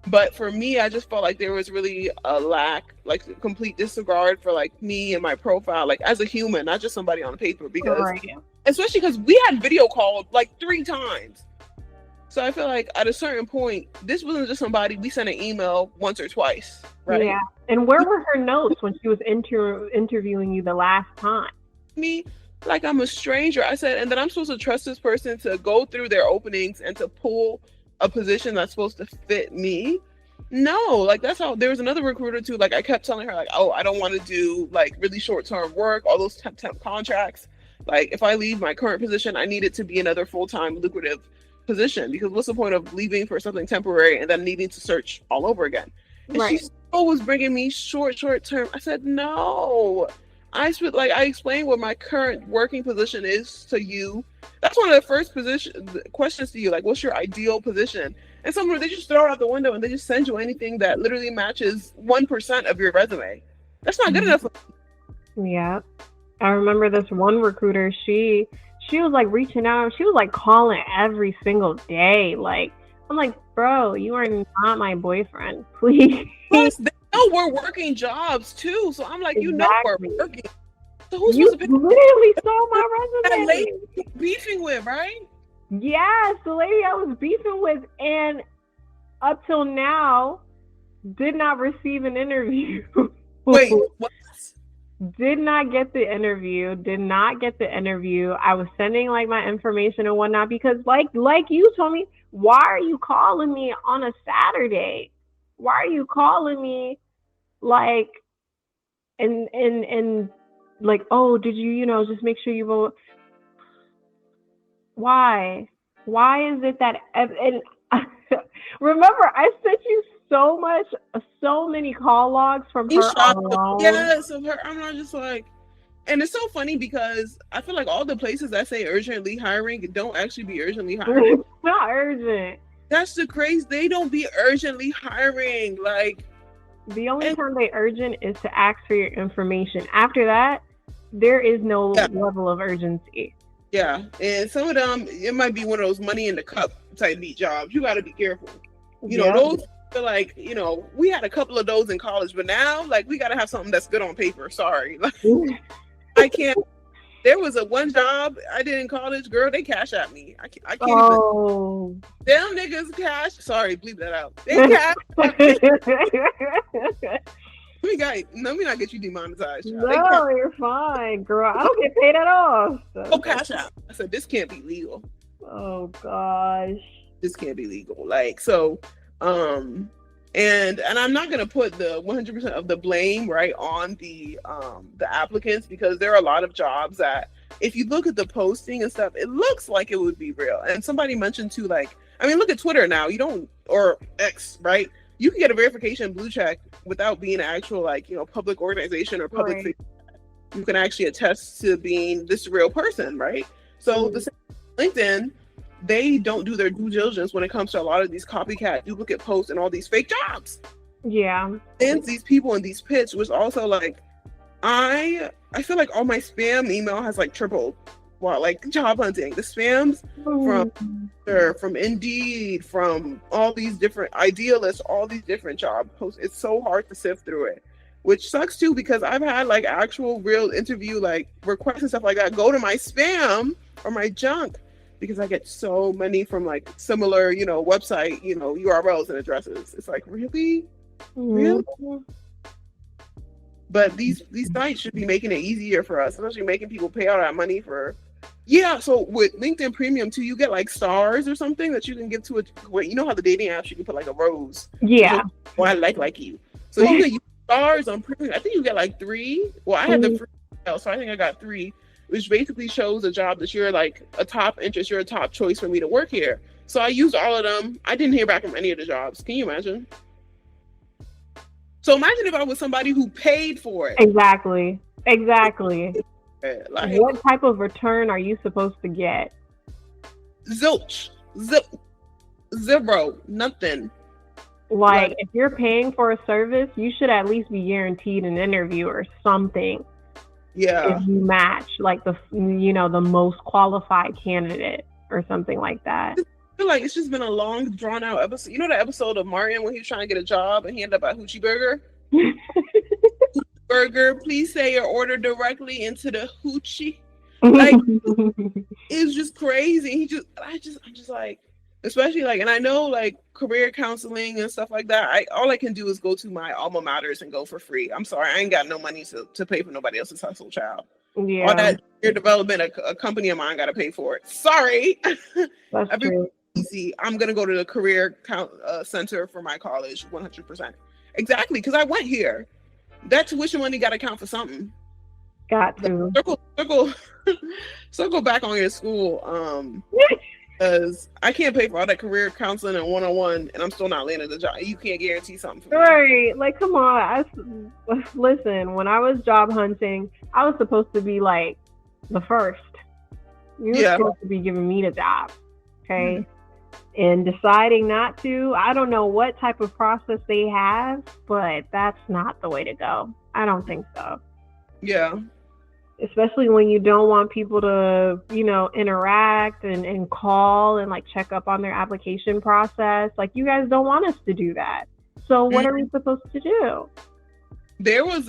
But for me, I just felt like there was really a lack, like a complete disregard for like me and my profile, like as a human, not just somebody on paper, because especially because we had video called like 3 times. So I feel like at a certain point, this wasn't just somebody we sent an email once or twice, right? Yeah. And where were her notes when she was interviewing you the last time? Me, like I'm a stranger. I said, and then I'm supposed to trust this person to go through their openings and to pull a position that's supposed to fit me. No, like that's how, there was another recruiter too. Like I kept telling her like, oh, I don't want to do like really short-term work, all those temp contracts. Like if I leave my current position, I need it to be another full-time lucrative position, because what's the point of leaving for something temporary and then needing to search all over again? And she still was bringing me short term. I said, no. I explained what my current working position is to you. That's one of the first questions to you, like what's your ideal position? And somewhere they just throw it out the window and they just send you anything that literally matches 1% of your resume. That's not good enough. Yeah. I remember this one recruiter, she was like reaching out. She was like calling every single day. Like, I'm like, bro, you are not my boyfriend. Please. Plus, they know we're working jobs too. So I'm like, we're Exactly. working. So who's You supposed to pay literally saw my that lady resume. you're beefing with, right? Yes, the lady I was beefing with, and up till now, did not receive an interview. Wait, what? Did not get the interview. Did not get the interview. I was sending like my information and whatnot because like you told me, why are you calling me on a Saturday? Why are you calling me like and like, oh, did you, just make sure you vote? Why? Why is it that and remember I sent you so many call logs from her alone. Yes, of her. I'm not just like, and it's so funny because I feel like all the places that say urgently hiring don't actually be urgently hiring. It's not urgent. That's the craze. They don't be urgently hiring. Like, the only time they urgent is to ask for your information. After that, there is no level of urgency. Yeah, and some of them, it might be one of those money in the cup type beat jobs. You got to be careful. You know, those feel like, we had a couple of those in college, but now, like, we got to have something that's good on paper. Sorry. Like, I can't. There was one job I did in college, girl, they cash at me. I can't even. Them niggas cash. Sorry, bleep that out. They cash at me. Let me not get you demonetized. No, you're fine, girl. I don't get paid at all. So. Cash out. I said, this can't be legal. Oh gosh. This can't be legal. Like, so, and I'm not gonna put the 100% of the blame right on the applicants, because there are a lot of jobs that, if you look at the posting and stuff, it looks like it would be real. And somebody mentioned too, like, I mean, look at Twitter now. You don't, or X, right? You can get a verification blue check without being an actual, like, public organization or public figure. You can actually attest to being this real person, right? So the LinkedIn, they don't do their due diligence when it comes to a lot of these copycat duplicate posts and all these fake jobs. Yeah. And these people in these pitch was also like, I feel like all my spam email has like tripled while like job hunting. The spams from Indeed, from all these different Idealists, all these different job posts. It's so hard to sift through it, which sucks too, because I've had like actual real interview like requests and stuff like that go to my spam or my junk, because I get so many from like similar, website, URLs and addresses. It's like, really? But these sites should be making it easier for us, especially making people pay all that money for. Yeah, so with LinkedIn Premium too, you get like stars or something that you can give to you know how the dating apps, you can put like a rose. Yeah. So, I like you. So you can use stars on Premium. I think you get like 3. Well, I had the free, so I think I got 3, which basically shows a job that you're like a top interest, you're a top choice for me to work here. So I used all of them. I didn't hear back from any of the jobs. Can you imagine? So imagine if I was somebody who paid for it. Exactly. Like, what type of return are you supposed to get? Zilch. Zero. Nothing. Like, if you're paying for a service, you should at least be guaranteed an interview or something. Yeah. If you match like the most qualified candidate or something like that. I feel like it's just been a long, drawn out episode. You know the episode of Martin when he was trying to get a job and he ended up at Hoochie Burger? Burger, please say your order directly into the Hoochie. Like, it's just crazy. I'm just like, especially like, and I know like career counseling and stuff like that. All I can do is go to my alma maters and go for free. I'm sorry, I ain't got no money to pay for nobody else's hustle, child. Yeah. All that career development, a company of mine got to pay for it. Sorry. That's true. Easy. I'm gonna go to the career center for my college, 100%. Exactly, because I went here. That tuition money got to count for something. Got to. Circle back on your school. Because I can't pay for all that career counseling and one-on-one, and I'm still not landing the job. You can't guarantee something for me. Right. Like, come on. Listen, when I was job hunting, I was supposed to be like the first. You were supposed to be giving me the job. Okay. Mm-hmm. And deciding not to, I don't know what type of process they have, but that's not the way to go. I don't think so. Yeah. especially when you don't want people to, interact and call and like check up on their application process. Like, you guys don't want us to do that. So what are we supposed to do? There was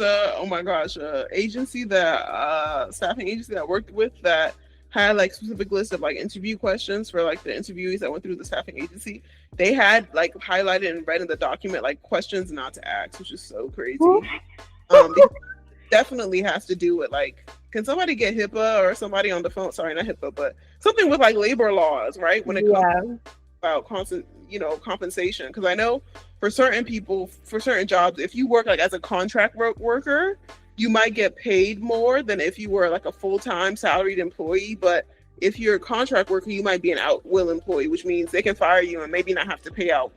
agency that staffing agency that I worked with that had like specific list of like interview questions for like the interviewees that went through the staffing agency. They had like highlighted and read in the document like questions not to ask, which is so crazy. Definitely has to do with like, can somebody get HIPAA or somebody on the phone? Sorry, not HIPAA, but something with like labor laws, right? When it comes about compensation. Because I know for certain people, for certain jobs, if you work like as a contract worker, you might get paid more than if you were like a full-time salaried employee. But if you're a contract worker, you might be an at-will employee, which means they can fire you and maybe not have to pay out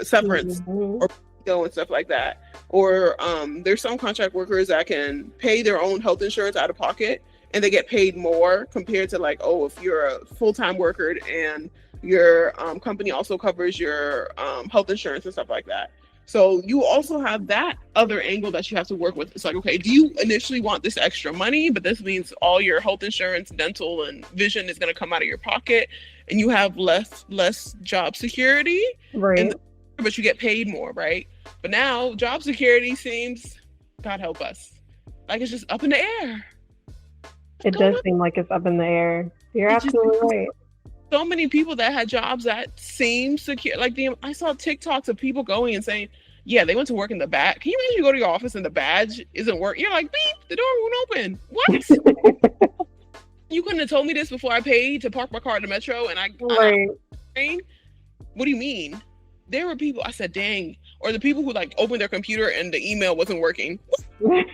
severance or and stuff like that. Or there's some contract workers that can pay their own health insurance out of pocket and they get paid more compared to like, if you're a full-time worker and your company also covers your health insurance and stuff like that. So you also have that other angle that you have to work with. It's like, okay, do you initially want this extra money, but this means all your health insurance, dental, and vision is going to come out of your pocket, and you have less job security, right? But you get paid more, right? But now job security seems, God help us, like it's just up in the air. It does seem like it's up in the air. You're absolutely right. So many people that had jobs that seemed secure. Like I saw TikToks of people going and saying, yeah, they went to work in the badge. Can you imagine you go to your office and the badge isn't working? You're like, beep, the door won't open. What? You couldn't have told me this before I paid to park my car at the metro and I what do you mean? There were people, I said, dang. Or the people who like opened their computer and the email wasn't working. The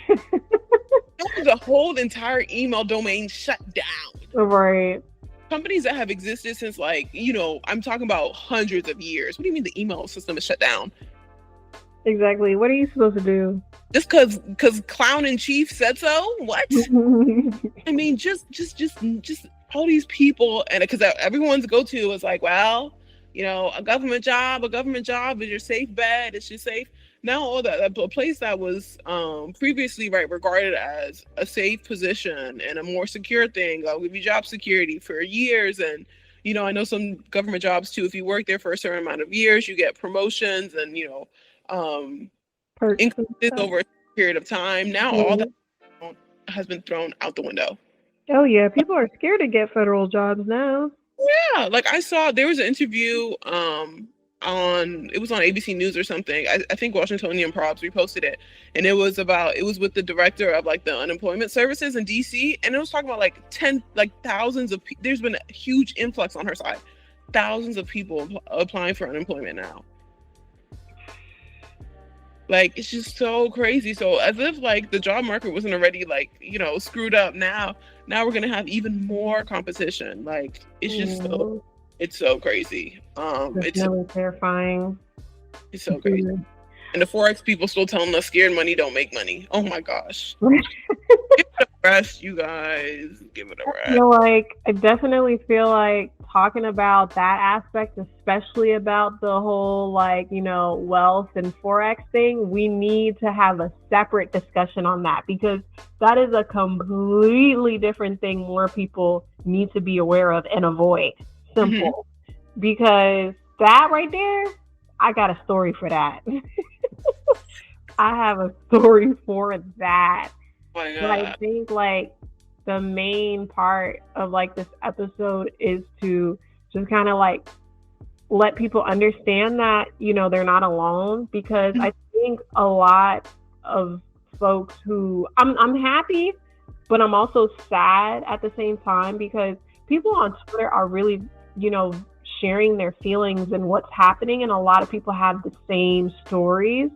whole entire email domain shut down. Right. Companies that have existed since like, I'm talking about hundreds of years. What do you mean the email system is shut down? Exactly. What are you supposed to do? Just because Clown in Chief said so? What? I mean, just all these people, and because everyone's go-to is like, well, a government job is your safe bet. It's your safe. Now, a place that was previously regarded as a safe position and a more secure thing, I'll give you job security for years. And, I know some government jobs too, if you work there for a certain amount of years, you get promotions and, increases over a period of time. Now, all that has been thrown out the window. Oh, yeah. People are scared to get federal jobs now. Yeah. Like I saw there was an interview it was on ABC News or something. I think Washingtonian Probs reposted it, and it was with the director of like the unemployment services in DC, and it was talking about thousands of there's been a huge influx on her side, thousands of people applying for unemployment now. Like, it's just so crazy. So as if like the job market wasn't already like, screwed up, now we're gonna have even more competition. Like, it's just it's so crazy. It's really terrifying. It's so crazy. And the Forex people still telling us scared money don't make money. Oh my gosh. Give it a rest, you guys. Give it a rest. I definitely feel like talking about that aspect, especially about the whole wealth and Forex thing, we need to have a separate discussion on that, because that is a completely different thing more people need to be aware of and avoid. Simple. Because that right there, I got a story for that. I have a story for that. Oh my God. But I think the main part of this episode is to just kind of let people understand that, they're not alone, because I think a lot of folks who I'm happy, but I'm also sad at the same time, because people on Twitter are really, sharing their feelings and what's happening. And a lot of people have the same stories,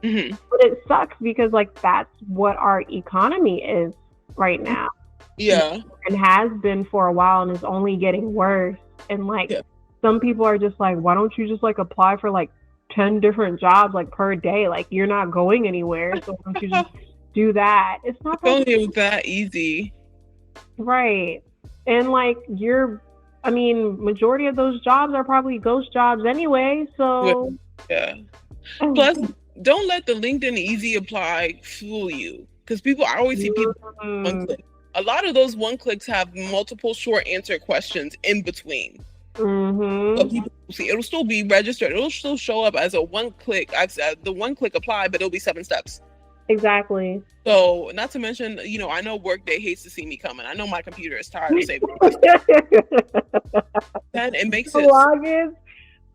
but it sucks because that's what our economy is right now. Yeah. And has been for a while, and is only getting worse. And some people are just like, why don't you just apply for 10 different jobs per day? You're not going anywhere, so why don't you just do that? It's not that easy. Right. And majority of those jobs are probably ghost jobs anyway, so yeah. Plus, don't let the LinkedIn easy apply fool you. because I always see people one Mm. click. A lot of those one clicks have multiple short answer questions in between. So Mm-hmm. people see it'll still be registered. It'll still show up as a one click. I've said the one click apply, but it'll be 7 steps. Exactly. So not to mention, I know Workday hates to see me coming. I know my computer is tired of saving. Then it makes The it logins.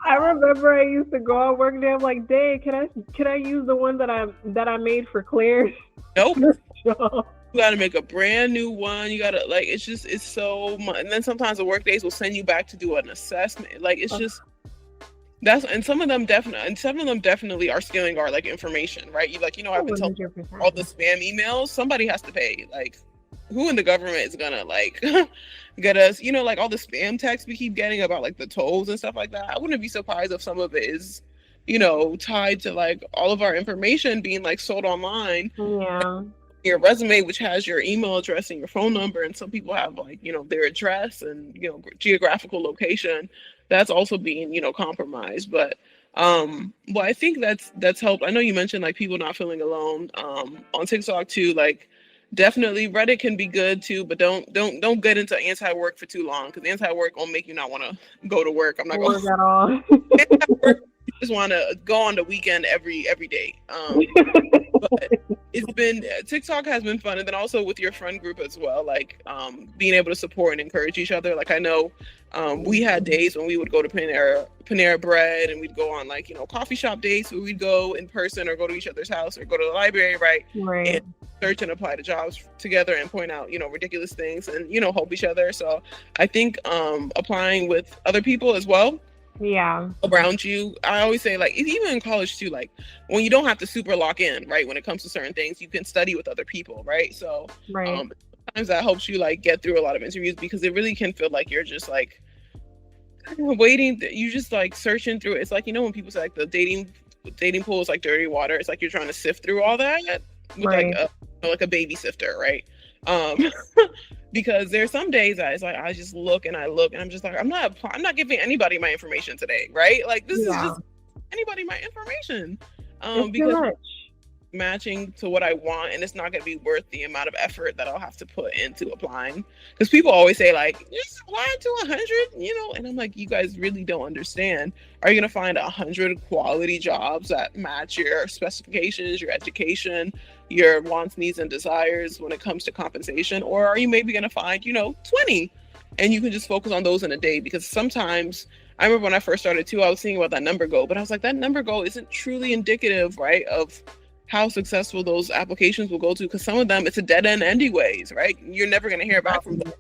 I remember I used to go on Workday. I'm like, dang, can I use the one that I made for Claire's nope. job? You got to make a brand new one. You got to it's so much. And then sometimes the Workdays will send you back to do an assessment. Like it's just and some of them definitely are stealing our like information, right? I've been telling 100%. all the spam emails. Somebody has to pay. Like, who in the government is gonna like get us? Like all the spam texts we keep getting about like the tolls and stuff like that. I wouldn't be surprised if some of it is, tied to like all of our information being like sold online. Yeah. Your resume, which has your email address and your phone number, and some people have like their address and geographical location. That's also being compromised. But well, I think that's helped. I know you mentioned like people not feeling alone on TikTok too. Like definitely Reddit can be good too, but don't get into anti-work for too long, because anti-work will make you not want to go to work. I'm not going at all. anti-work, you just want to go on the weekend every day. But TikTok has been fun, and then also with your friend group as well, like being able to support and encourage each other. Like I know we had days when we would go to Panera Bread, and we'd go on like coffee shop dates where we'd go in person or go to each other's house or go to the library, right? And search and apply to jobs together and point out ridiculous things and help each other. So I think applying with other people as well, around you. I always say, like, even in college too, like when you don't have to super lock in, right, when it comes to certain things, you can study with other people, right? So sometimes that helps you like get through a lot of interviews, because it really can feel like you're just like waiting, you just like searching through it. It's like when people say like the dating pool is like dirty water. It's like you're trying to sift through all that with like a baby sifter, right? Because there's some days that it's like I just look and I'm just like I'm not giving anybody my information today, right? Like this is just anybody my information, because matching to what I want, and it's not going to be worth the amount of effort that I'll have to put into applying. Because people always say like, just apply to 100, and I'm like, you guys really don't understand. Are you going to find 100 quality jobs that match your specifications, your education, your wants, needs, and desires when it comes to compensation? Or are you maybe going to find 20, and you can just focus on those in a day? Because sometimes I remember when I first started too, I was thinking about that number goal, but I was like, that number goal isn't truly indicative, right, of how successful those applications will go to, because some of them it's a dead end anyways, right? You're never going to hear back from them.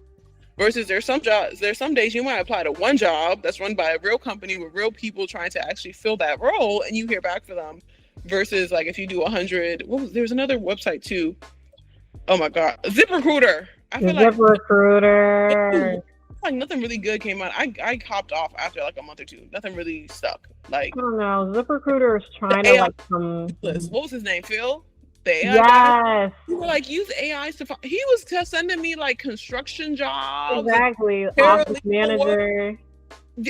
Versus there's some days you might apply to one job that's run by a real company with real people trying to actually fill that role, and you hear back from them. Versus like if you do 100, there's another website too. Oh my god, ZipRecruiter. I feel ZipRecruiter. Like nothing really good came out. I hopped off after like a month or two. Nothing really stuck. Like I don't know. ZipRecruiter is trying to like some. What was his name? Phil. The AI guy. We were like, use AIs to find. He was just sending me like construction jobs. Exactly. Office manager.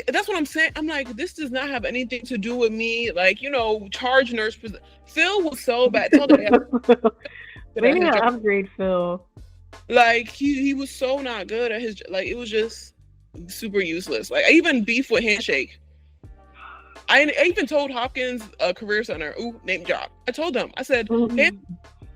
That's what I'm saying. I'm like, this does not have anything to do with me. Like, charge nurse. Phil was so bad. Tell the AI. Maybe I'll upgrade Phil. Like he was so not good at his, like it was just super useless. Like I even beef with Handshake. I even told Hopkins Career Center, name job. I told them, I said, it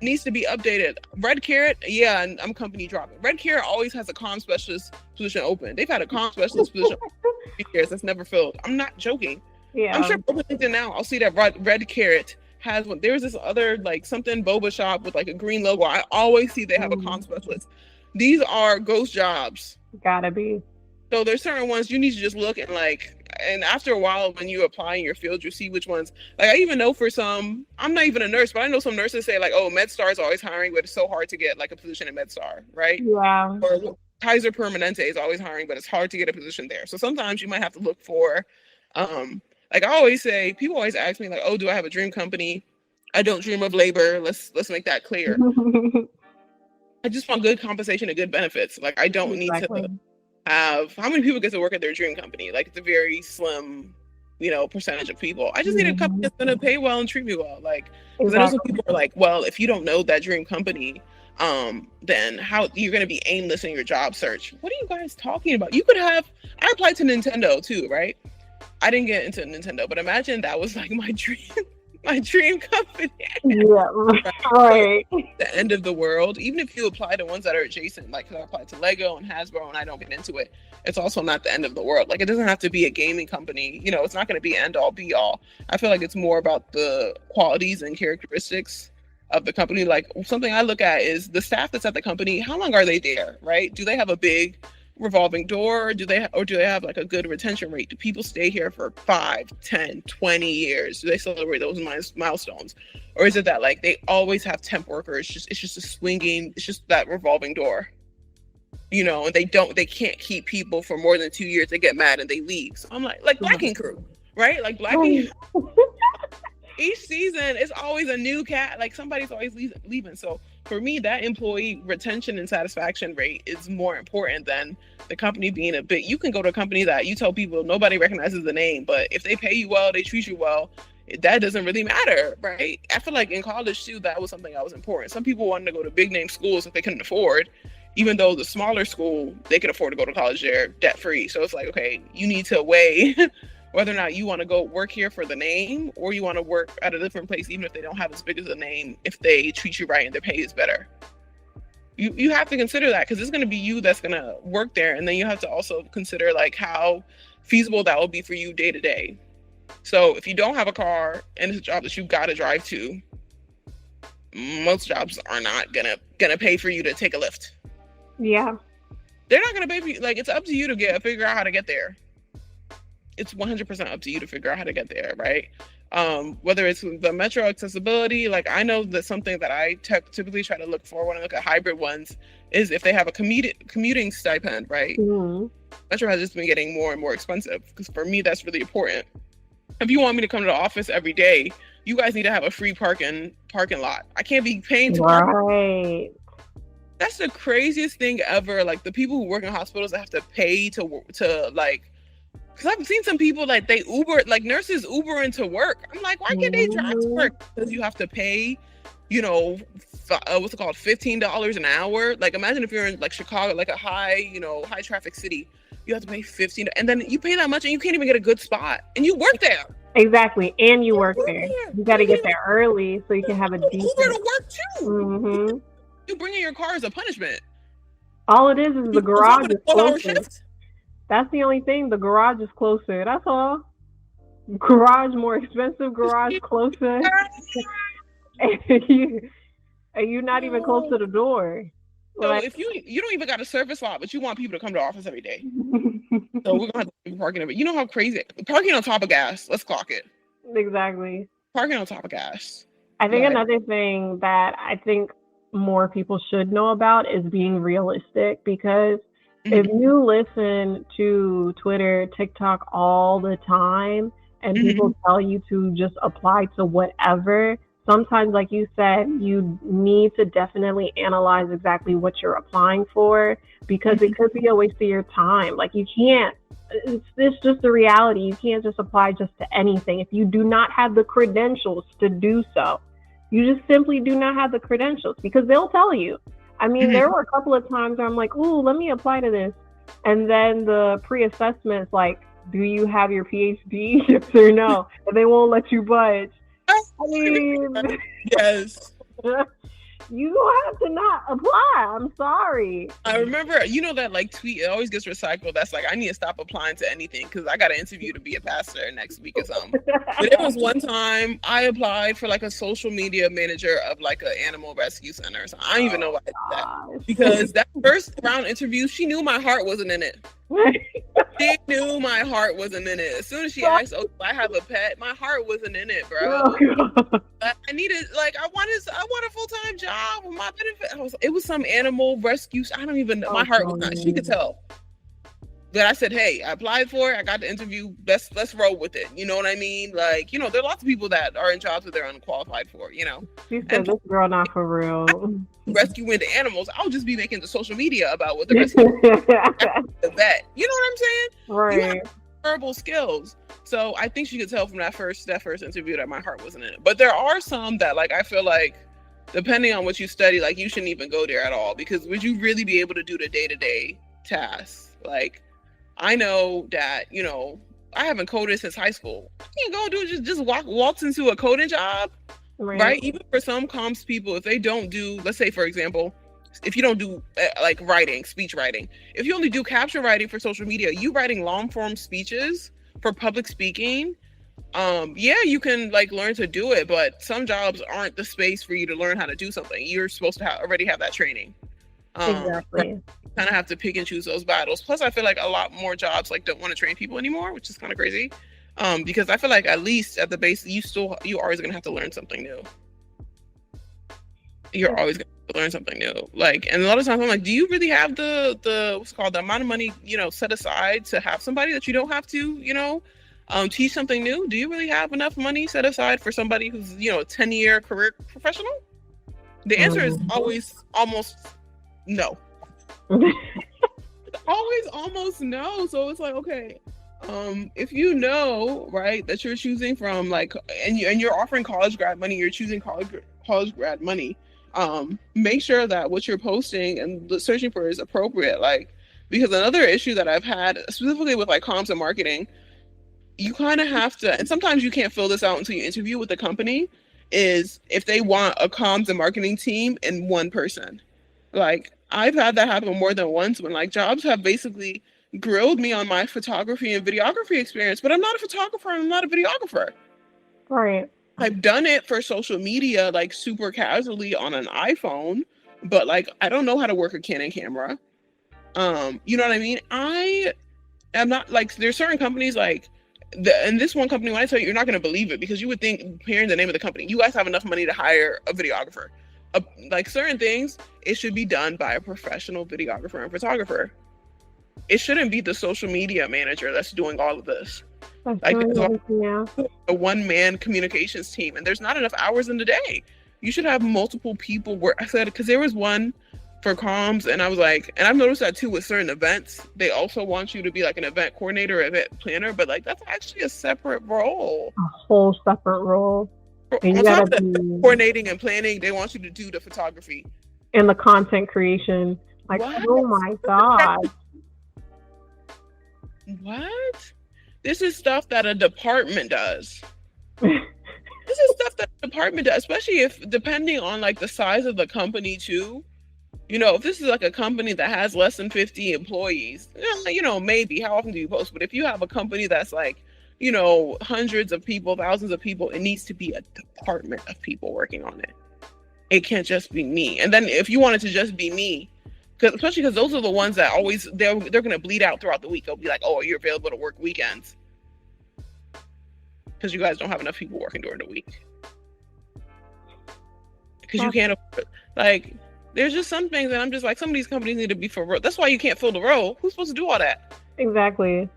needs to be updated. Red Carrot, and I'm company dropping. Red Carrot always has a comm specialist position open. They've had a comm specialist position for years that's never filled. I'm not joking. Yeah, I'm sure open LinkedIn now. I'll see that Red Carrot has one. There's this other like something boba shop with like a green logo. I always see they have a comm specialist. These are ghost jobs. Gotta be. So there's certain ones you need to just look and and after a while when you apply in your field, you see which ones. Like I even know for some, I'm not even a nurse, but I know some nurses say like, oh, MedStar is always hiring, but it's so hard to get like a position at MedStar, right? Yeah. Or Kaiser Permanente is always hiring, but it's hard to get a position there. So sometimes you might have to look for, like I always say, people always ask me like, oh, do I have a dream company? I don't dream of labor. Let's make that clear. I just want good compensation and good benefits. Like I don't need to have, how many people get to work at their dream company? Like it's a very slim percentage of people. I just need a company that's going to pay well and treat me well. Like, because I know some people are like, well, if you don't know that dream company, then how you're going to be aimless in your job search. What are you guys talking about? I applied to Nintendo too, right? I didn't get into Nintendo, but imagine that was like my dream company. Yeah, right. The end of the world. Even if you apply to ones that are adjacent, like I applied to Lego and Hasbro and I don't get into it, it's also not the end of the world. Like, it doesn't have to be a gaming company. It's not going to be end all be all. I feel like it's more about the qualities and characteristics of the company. Like, something I look at is the staff that's at the company. How long are they there, right? Do they have a big revolving door? Do they have like a good retention rate? Do people stay here for 5, 10, 20 years? Do they celebrate those milestones? Or is it that like they always have temp workers? It's just that revolving door, and they can't keep people for more than 2 years. They get mad and they leave. So I'm like Black Ink Crew, right? Like Black Ink. Each season is always a new cat. Like, somebody's always leaving. So for me, that employee retention and satisfaction rate is more important than the company being a bit. You can go to a company that you tell people nobody recognizes the name, but if they pay you well, they treat you well, that doesn't really matter, right? I feel like in college too, that was something that was important. Some people wanted to go to big name schools if they couldn't afford, even though the smaller school, they could afford to go to college there debt free. So it's like, okay, you need to weigh whether or not you want to go work here for the name, or you want to work at a different place, even if they don't have as big as a name, if they treat you right and their pay is better. You have to consider that, because it's going to be you that's going to work there. And then you have to also consider like how feasible that will be for you day to day. So if you don't have a car and it's a job that you got to drive to, most jobs are not gonna pay for you to take a lift. Yeah. They're not going to pay for you. Like, it's up to you to figure out how to get there. It's 100% up to you to figure out how to get there, right? Whether it's the metro accessibility, like I know that something that I typically try to look for when I look at hybrid ones is if they have a commuting stipend, right? Mm-hmm. Metro has just been getting more and more expensive, because for me, that's really important. If you want me to come to the office every day, you guys need to have a free parking lot. I can't be paying to park. Right. That's the craziest thing ever. Like, the people who work in hospitals that have to pay to like, because I've seen some people like they Uber, like nurses Uber into work. I'm like, why can't they drive to work? Because you have to pay, what's it called, $15 an hour. Like, imagine if you're in like Chicago, like a high traffic city, you have to pay $15, and then you pay that much and you can't even get a good spot, and you work there. Exactly, and you work there. You got to get there early so you can have a decent. Uber to work too. Mm-hmm. You bringing your car as a punishment. All it is the garage is closer. That's the only thing. The garage is closer. That's all. Garage more expensive. Garage closer. and you're not even close to the door. So like, if you don't even got a service lot, but you want people to come to office every day. So we're gonna have to be parking it. You know how crazy parking on top of gas. Let's clock it. Exactly. Parking on top of gas. I think another thing that I think more people should know about is being realistic, because if you listen to Twitter, TikTok all the time, and people tell you to just apply to whatever, sometimes, like you said, you need to definitely analyze exactly what you're applying for, because it could be a waste of your time. Like, you can't, it's just the reality. You can't just apply just to anything if you do not have the credentials to do so. You just simply do not have the credentials, because they'll tell you. I mean, there were a couple of times where I'm like, ooh, let me apply to this. And then the pre-assessment is like, do you have your PhD? Yes or no? And they won't let you budge. I mean, yes. You don't have to not apply. I'm sorry. I remember, that like tweet, it always gets recycled. That's like, I need to stop applying to anything because I got an interview to be a pastor next week or something. But it was one time I applied for like a social media manager of like an animal rescue center. So I don't even know why I did that. Because that first round interview, she knew my heart wasn't in it. She knew my heart wasn't in it. As soon as she asked, "Oh, do I have a pet?" My heart wasn't in it, bro. I needed, like, I want a full-time job with my benefit. It was some animal rescue. I don't even know. My heart was not. She could tell. But I said, hey, I applied for it. I got the interview. Let's roll with it. You know what I mean? Like, there are lots of people that are in jobs that they're unqualified for, She said, this girl not for real. Rescuing the animals. I'll just be making the social media about what the rescue the vet. You know what I'm saying? Right. verbal skills. So I think she could tell from that first interview that my heart wasn't in it. But there are some that like I feel like depending on what you study, like you shouldn't even go there at all, because would you really be able to do the day-to-day tasks? Like I know that, you know, I haven't coded since high school. I can't go do just waltz into a coding job. Right. Even for some comms people, if they don't do, let's say for example, if you don't do like writing, speech writing, if you only do caption writing for social media, you writing long form speeches for public speaking, yeah, you can like learn to do it, but some jobs aren't the space for you to learn how to do something. You're supposed to already have that training. Exactly. You kind of have to pick and choose those battles. Plus, I feel like a lot more jobs like don't want to train people anymore, which is kind of crazy. Because I feel like at least at the base, you always gonna have to learn something new. You're always gonna have to learn something new. Like, and a lot of times I'm like, do you really have the what's called the amount of money, you know, set aside to have somebody that you don't have to, you know, teach something new? Do you really have enough money set aside for somebody who's, you know, a 10-year career professional? The answer is always almost no. Always almost no. So it's like, okay, if you know, right, that you're choosing from like, and you're offering college grad money, you're choosing college grad money, make sure that what you're posting and searching for is appropriate. Like, because another issue that I've had specifically with like comms and marketing, you kind of have to, and sometimes you can't fill this out until you interview with the company, is if they want a comms and marketing team in one person. Like, I've had that happen more than once when like jobs have basically grilled me on my photography and videography experience, but I'm not a photographer, I'm not a videographer. Right. I've done it for social media, like super casually on an iPhone, but like I don't know how to work a Canon camera. You know what I mean? I am not like, there's certain companies like and this one company, when I tell you, you're not going to believe it, because you would think, hearing the name of the company, you guys have enough money to hire a videographer. Like certain things, it should be done by a professional videographer and photographer. It shouldn't be the social media manager that's doing all of this. Like a one-man communications team, and there's not enough hours in the day. You should have multiple people where I said, because there was one for comms, and I was like, and I've noticed that too with certain events, they also want you to be like an event coordinator, event planner, but like that's actually a separate role. A whole separate role. And on top of that, coordinating and planning, they want you to do the photography and the content creation. Like, what? Oh my God. What? This is stuff that a department does. This is stuff that a department does, especially if, depending on like the size of the company too. You know, if this is like a company that has less than 50 employees, you know, maybe how often do you post? But if you have a company that's like, you know, hundreds of people, thousands of people, it needs to be a department of people working on it. It can't just be me. And then if you want it to just be me, especially because those are the ones that always, they're going to bleed out throughout the week. They'll be like, oh, you're available to work weekends. Because you guys don't have enough people working during the week. Because you can't, like, there's just some things that I'm just like, some of these companies need to be for real. That's why you can't fill the role. Who's supposed to do all that? Exactly.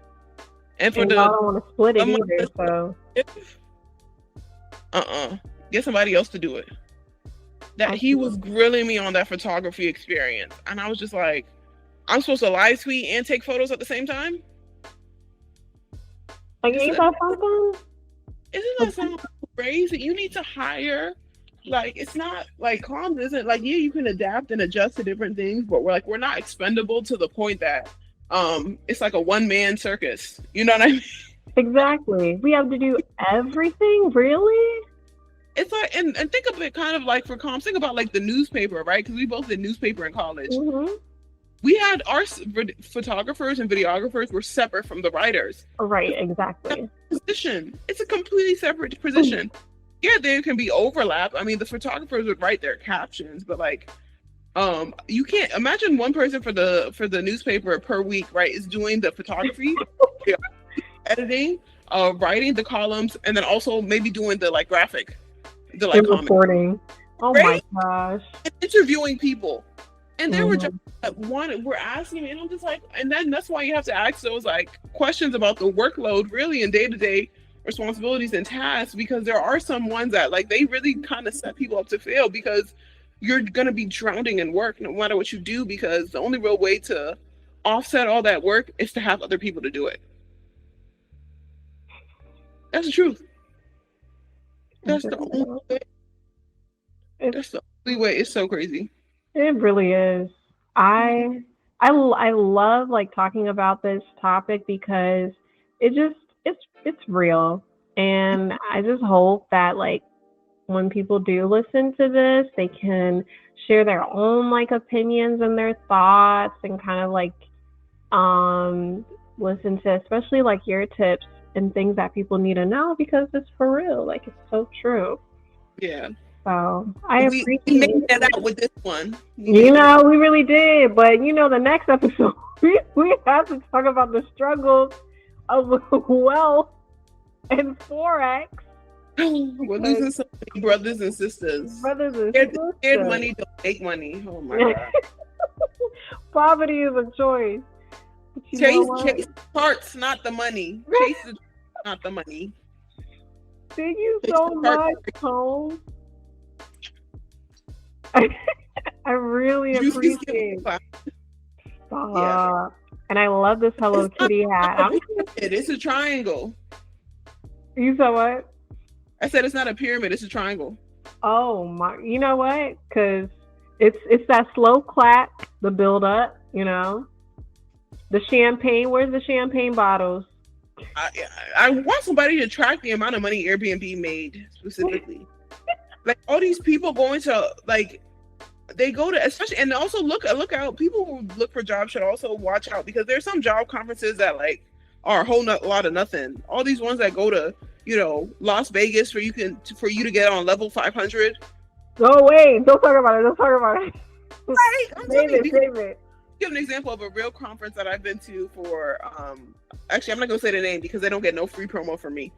And for I don't want to split it either, so. Get somebody else to do it. That he was grilling me on that photography experience, and I was just like, I'm supposed to live tweet and take photos at the same time? Like, ain't that something? Isn't that something crazy? You need to hire, like, it's not like comms isn't like, yeah, you can adapt and adjust to different things, but we're not expendable to the point that it's like a one-man circus. You know what I mean? Exactly. We have to do everything, really? It's like, and think of it kind of like for comms, think about like the newspaper, right? Because we both did newspaper in college. Mm-hmm. We had our photographers and videographers were separate from the writers. Right, exactly. Position. It's a completely separate position. Mm-hmm. Yeah, there can be overlap. I mean, the photographers would write their captions, but like, you can't imagine one person for the newspaper per week, right, is doing the photography, editing, writing the columns, and then also maybe doing the like graphic, the like reporting. Oh right? My gosh! And interviewing people, and there were just we're asking, and I'm just like, and then that's why you have to ask those like questions about the workload, really, and day-to-day responsibilities and tasks, because there are some ones that like they really kind of set people up to fail, because you're going to be drowning in work no matter what you do, because the only real way to offset all that work is to have other people to do it. That's the truth. It's That's just the only way. That's the only way. It's so crazy. It really is. I love like talking about this topic because it just it's real, and I just hope that like when people do listen to this, they can share their own like opinions and their thoughts and kind of like um listen to especially like your tips and things that people need to know because it's for real. Like it's so true. Yeah. So I We made appreciate that it. out with this one. We really did. But the next episode, we have to talk about the struggles of wealth and Forex. We're losing so many brothers and sisters. Brothers and Scared money don't make money. Oh my God. Poverty is a choice. Chase charts, not the money. Chase the not the money. Thank you so much, Tom. I really appreciate it. Yeah. And I love this Hello Kitty hat. It's a triangle. You said what? I said it's not a pyramid, it's a triangle. Oh my! You know what? Because it's that slow clap, the build up. The champagne. Where's the champagne bottles? I want somebody to track the amount of money Airbnb made specifically. Like all these people going to like, they go to especially and also look out. People who look for jobs should also watch out because there's some job conferences that like are a whole lot of nothing. All these ones that go to Las Vegas for you to get on level 500. Oh wait, don't talk about it. Right, save it. Give an example of a real conference that I've been to for actually I'm not gonna say the name because they don't get no free promo from me.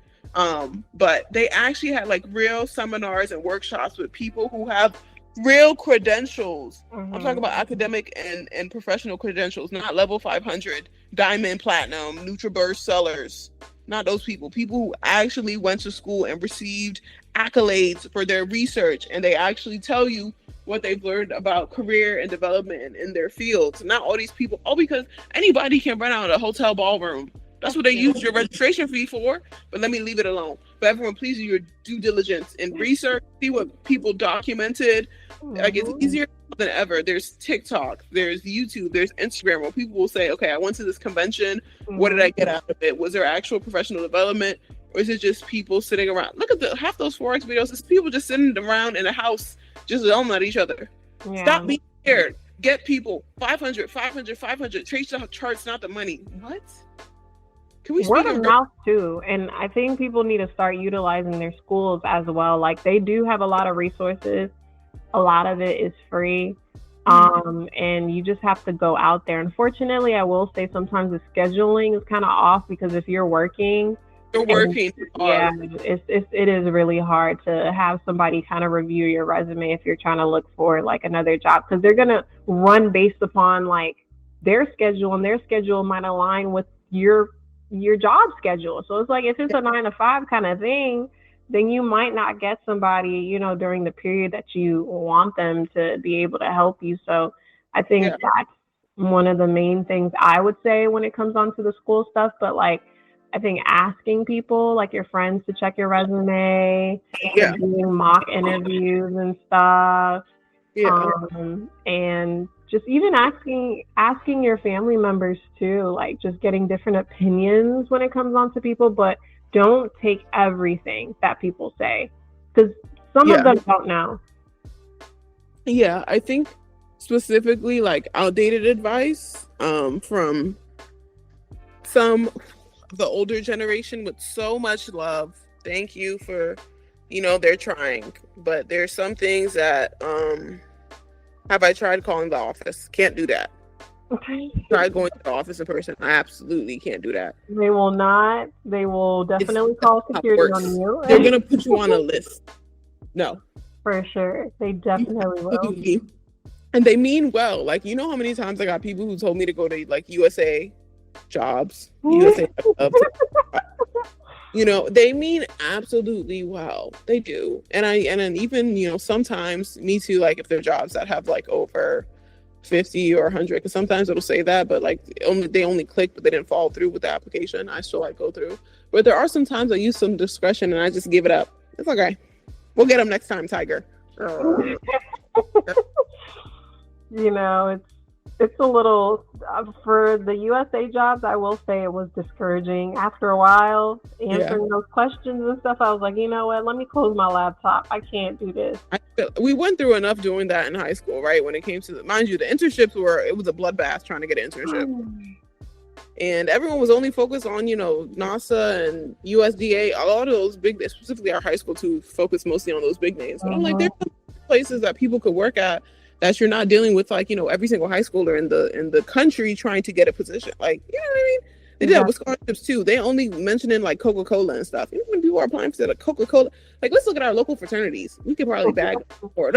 But they actually had like real seminars and workshops with people who have real credentials. Mm-hmm. I'm talking about academic and professional credentials, not level 500, diamond, platinum, NutriBurst sellers. Not those people who actually went to school and received accolades for their research, and they actually tell you what they've learned about career and development in their fields. Not all these people, because anybody can rent out a hotel ballroom. That's what they use your registration fee for, but let me leave it alone. But everyone, please do your due diligence in research, see what people documented. Like it's easier than ever. There's TikTok, there's YouTube, there's Instagram where people will say, okay, I went to this convention. What did I get out of it? Was there actual professional development? Or is it just people sitting around? Look at half those Forex videos. It's people just sitting around in a house just yelling at each other. Yeah. Stop being scared. Get people 500, 500, 500. Trace the charts, not the money. What? Can we word of mouth too? And I think people need to start utilizing their schools as well. Like they do have a lot of resources. A lot of it is free. And you just have to go out there. Unfortunately, I will say sometimes the scheduling is kind of off because if you're working, it is really hard to have somebody kind of review your resume if you're trying to look for like another job because they're gonna run based upon like their schedule, and their schedule might align with your job schedule. So it's like if it's a 9 to 5 kind of thing, then you might not get somebody, during the period that you want them to be able to help you. So I think that's one of the main things I would say when it comes on to the school stuff. But like, I think asking people, like your friends, to check your resume, doing mock interviews and stuff, and just even asking your family members too, like just getting different opinions when it comes on to people, but don't take everything that people say because some of them don't know. Yeah, I think specifically like outdated advice from some the older generation with so much love. Thank you for, they're trying, but there's some things that have I tried calling the office? Can't do that. Okay. Try going to the office in person. I absolutely can't do that. They will not. They will definitely call security on you. They're gonna put you on a list. No. For sure. They definitely will. And they mean well. Like, you know how many times I got people who told me to go to like USA jobs, USA they mean absolutely well. They do. And even, sometimes me too, like if they're jobs that have like over 50 or 100, because sometimes it'll say that, but like they only clicked, but they didn't follow through with the application. I still like go through, but there are some times I use some discretion and I just give it up. It's okay. We'll get them next time, Tiger. You know, it's a little for the USA jobs. I will say it was discouraging after a while answering those questions and stuff. I was like, you know what? Let me close my laptop. I can't do this. We went through enough doing that in high school, right? When it came to mind you, the internships it was a bloodbath trying to get an internship. And everyone was only focused on, NASA and USDA, a lot of those big, specifically our high school too, focused mostly on those big names. But I'm like, there's some places that people could work at that you're not dealing with, like, every single high schooler in the country trying to get a position. Like, you know what I mean? They did that with scholarships too. They only mentioning like Coca-Cola and stuff. Even when people are applying for like Coca-Cola, like, let's look at our local fraternities. We could probably bag for it.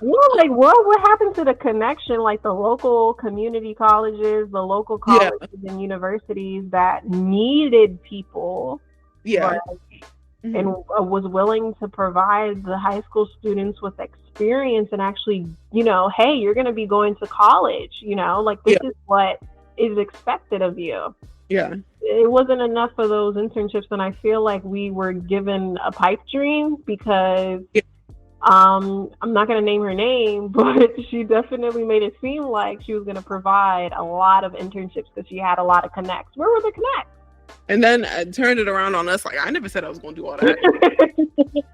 Like what happened to the connection, like the local community colleges, the local colleges and universities that needed people, and was willing to provide the high school students with experience and actually, hey, you're going to be going to college, like this is what is expected of you. It wasn't enough for those internships, and I feel like we were given a pipe dream because I'm not going to name her name, but she definitely made it seem like she was going to provide a lot of internships because she had a lot of connects. Where were the connects? And then turned it around on us like, I never said I was going to do all that.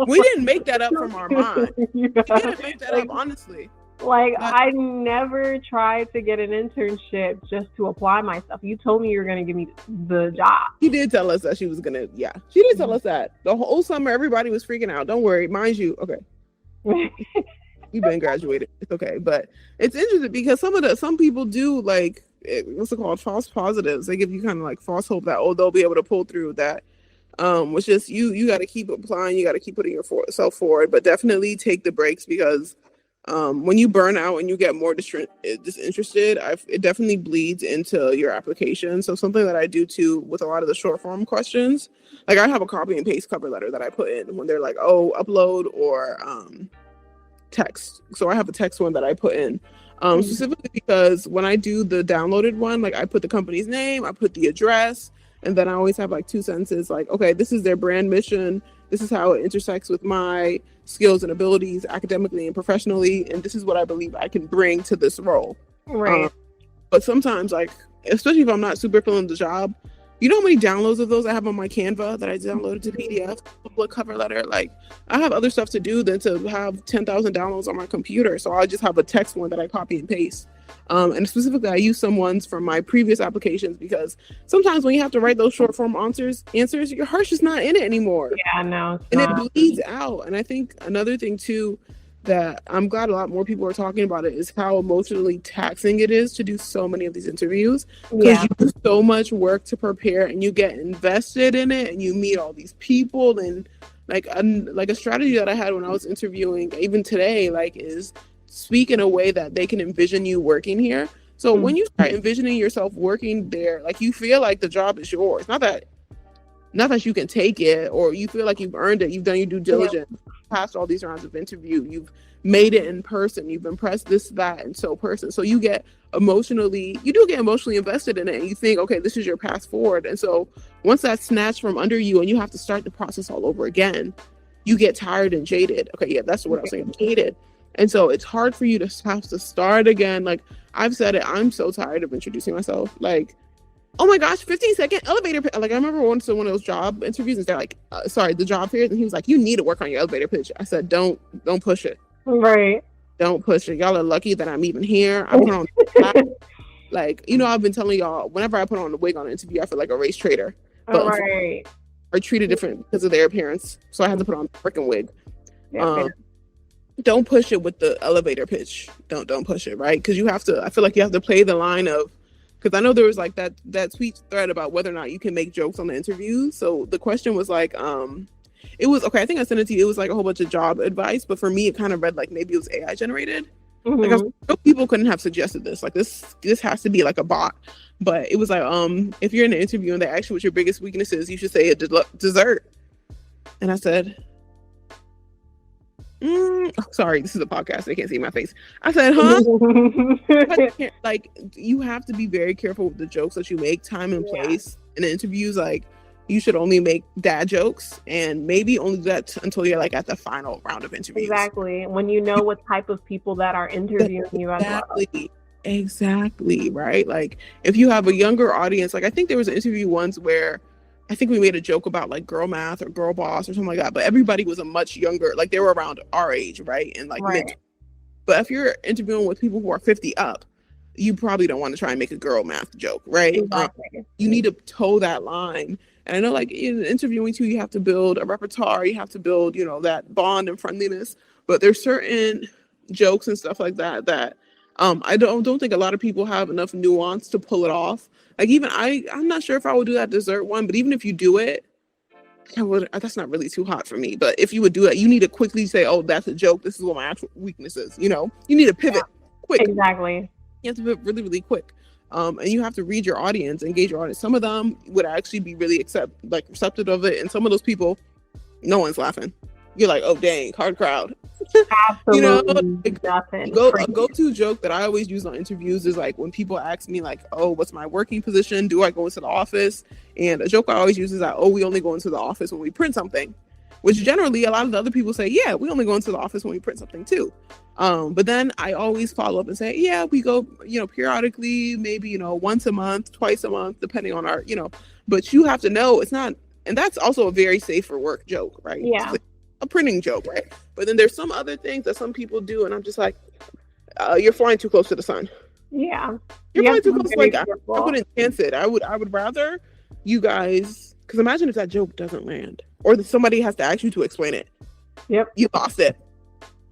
We didn't make that up from our mind. We didn't make that up, honestly. Like, I never tried to get an internship just to apply myself. You told me you were going to give me the job. She did tell us that she was going to, she did tell us that. The whole summer, everybody was freaking out. Don't worry. Mind you, okay. You've been graduated. It's okay. But it's interesting because some people do, like, what's it called? False positives. They give you kind of like false hope that, they'll be able to pull through that. Which is you got to keep applying. You got to keep putting yourself forward, but definitely take the breaks because when you burn out and you get more disinterested, it definitely bleeds into your application. So something that I do too with a lot of the short form questions, like I have a copy and paste cover letter that I put in when they're like, upload or text. So I have a text one that I put in specifically because when I do the downloaded one, like I put the company's name, I put the address, and then I always have like 2 sentences like, okay, this is their brand mission. This is how it intersects with my skills and abilities academically and professionally. And this is what I believe I can bring to this role. Right. But sometimes, like, especially if I'm not super feeling the job, you know how many downloads of those I have on my Canva that I downloaded to PDF, public cover letter? Like, I have other stuff to do than to have 10,000 downloads on my computer. So I'll just have a text one that I copy and paste. And specifically, I use some ones from my previous applications because sometimes when you have to write those short form answers, your heart's just not in it anymore. Yeah, no. And it bleeds out. And I think another thing too that I'm glad a lot more people are talking about it is how emotionally taxing it is to do so many of these interviews because you do so much work to prepare and you get invested in it and you meet all these people. And like a strategy that I had when I was interviewing even today, like, is speak in a way that they can envision you working here. So when you start envisioning yourself working there, like, you feel like the job is yours. Not that you can take it or you feel like you've earned it. You've done your due diligence, passed all these rounds of interview. You've made it in person. You've impressed this, that, and so person. So you do get emotionally invested in it and you think, okay, this is your path forward. And so once that's snatched from under you and you have to start the process all over again, you get tired and jaded. Okay, yeah, that's what I was saying, jaded. And so it's hard for you to have to start again. Like, I've said it, I'm so tired of introducing myself. Like, oh my gosh, 15-second elevator. Like, I remember one of those job interviews and they're like, the job fairs. And he was like, you need to work on your elevator pitch. I said, don't push it. Right. Don't push it. Y'all are lucky that I'm even here. I put on, like, I've been telling y'all, whenever I put on a wig on an interview, I feel like a race traitor. But are treated different because of their appearance. So I had to put on a freaking wig. Don't push it with the elevator pitch. Don't push it, right? Because I feel like you have to play the line of, because I know there was like that tweet thread about whether or not you can make jokes on the interview. So the question was like, it was, okay, I think I sent it to you. It was like a whole bunch of job advice, but for me, it kind of read like maybe it was AI generated. Like, people couldn't have suggested this. Like, this has to be like a bot. But it was like, if you're in an interview and they ask you what your biggest weakness is, you should say a dessert. And I said, Sorry, this is a podcast. They can't see my face. I said, huh? Like, you have to be very careful with the jokes that you make. Time and place in interviews. Like, you should only make dad jokes, and maybe only do that until you're like at the final round of interviews. Exactly. When you know what type of people that are interviewing you as well. Exactly. Right. Like, if you have a younger audience, like I think there was an interview once where I think we made a joke about like girl math or girl boss or something like that, but everybody was a much younger, like they were around our age, right? And like mid. But if you're interviewing with people who are 50 up, you probably don't want to try and make a girl math joke, right? Exactly. You need to toe that line. And I know, like, in interviewing too, you have to build a repertoire, you have to build, you know, that bond and friendliness. But there's certain jokes and stuff like that that I don't think a lot of people have enough nuance to pull it off. Like, even I'm not sure if I would do that dessert one, but even if you do it, that's not really too hot for me. But if you would do it, you need to quickly say, oh, that's a joke. This is what my actual weakness is. You know, you need to pivot quick. Exactly. You have to pivot really, really quick. And you have to read your audience, engage your audience. Some of them would actually be really receptive of it. And some of those people, no one's laughing. You're like, oh, dang, hard crowd. Absolutely. You know, nothing. A go-to joke that I always use on interviews is like when people ask me like, oh, what's my working position? Do I go into the office? And a joke I always use is that, oh, we only go into the office when we print something, which generally a lot of the other people say, yeah, we only go into the office when we print something too. But then I always follow up and say, yeah, we go, you know, periodically, maybe, you know, once a month, twice a month, depending on our, you know, but you have to know it's not, and that's also a very safe for work joke, right? Yeah. Like a printing joke, right? But then there's some other things that some people do, and I'm just like, you're flying too close to the sun. Yeah. You're flying too close. Like, I wouldn't chance it. I would rather you guys, because imagine if that joke doesn't land, or that somebody has to ask you to explain it. Yep. You lost it.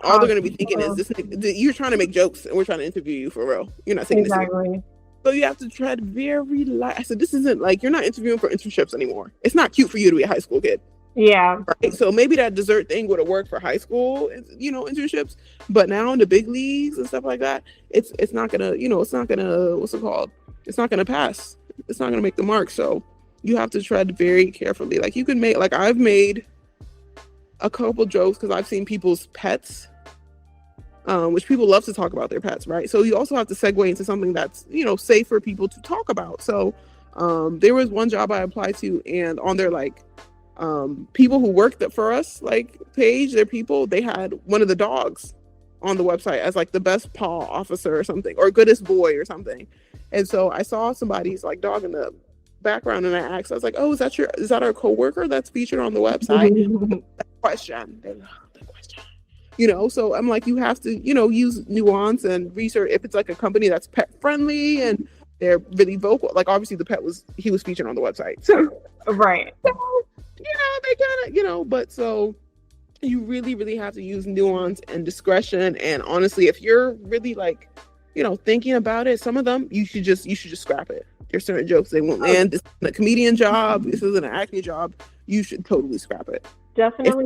All they're going to be thinking is this. You're trying to make jokes, and we're trying to interview you for real. You're not saying exactly. So you have to tread very light. I said, this isn't like, you're not interviewing for internships anymore. It's not cute for you to be a high school kid. Yeah. Right? So maybe that dessert thing would have worked for high school, you know, internships. But now in the big leagues and stuff like that, it's not gonna, you know, it's not gonna, what's it called? It's not gonna pass. It's not gonna make the mark. So you have to tread very carefully. Like, you can make, like, I've made a couple jokes because I've seen people's pets, which people love to talk about their pets, right? So you also have to segue into something that's, you know, safe for people to talk about. So there was one job I applied to, and on their like people who worked for us, like page, their people, they had one of the dogs on the website as like the best paw officer or something, or goodest boy or something. And so I saw somebody's like dog in the background, and I asked, I was like, oh, is that our coworker that's featured on the website? That question. They love the question. You know, so I'm like, you have to, you know, use nuance and research. If it's like a company that's pet friendly and they're really vocal, like obviously he was featured on the website. So right. So, you know, they kind of, you know, but so you really, really have to use nuance and discretion. And honestly, if you're really like, you know, thinking about it, some of them you should just scrap it. There's certain jokes they won't land. This isn't a comedian job. This isn't an acting job. You should totally scrap it. Definitely.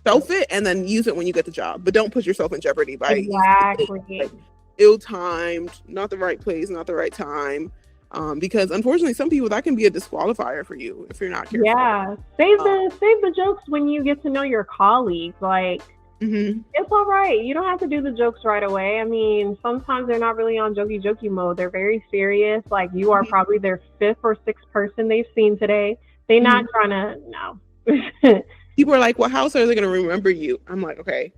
Self it and then use it when you get the job. But don't put yourself in jeopardy by exactly ill-timed, not the right place, not the right time. Because unfortunately, some people, that can be a disqualifier for you if you're not careful. Yeah, save the jokes when you get to know your colleagues. Like, it's all right. You don't have to do the jokes right away. I mean, sometimes they're not really on jokey mode. They're very serious. Like, you are probably their fifth or sixth person they've seen today. They're not trying to, no. People are like, well, how are they going to remember you? I'm like, okay.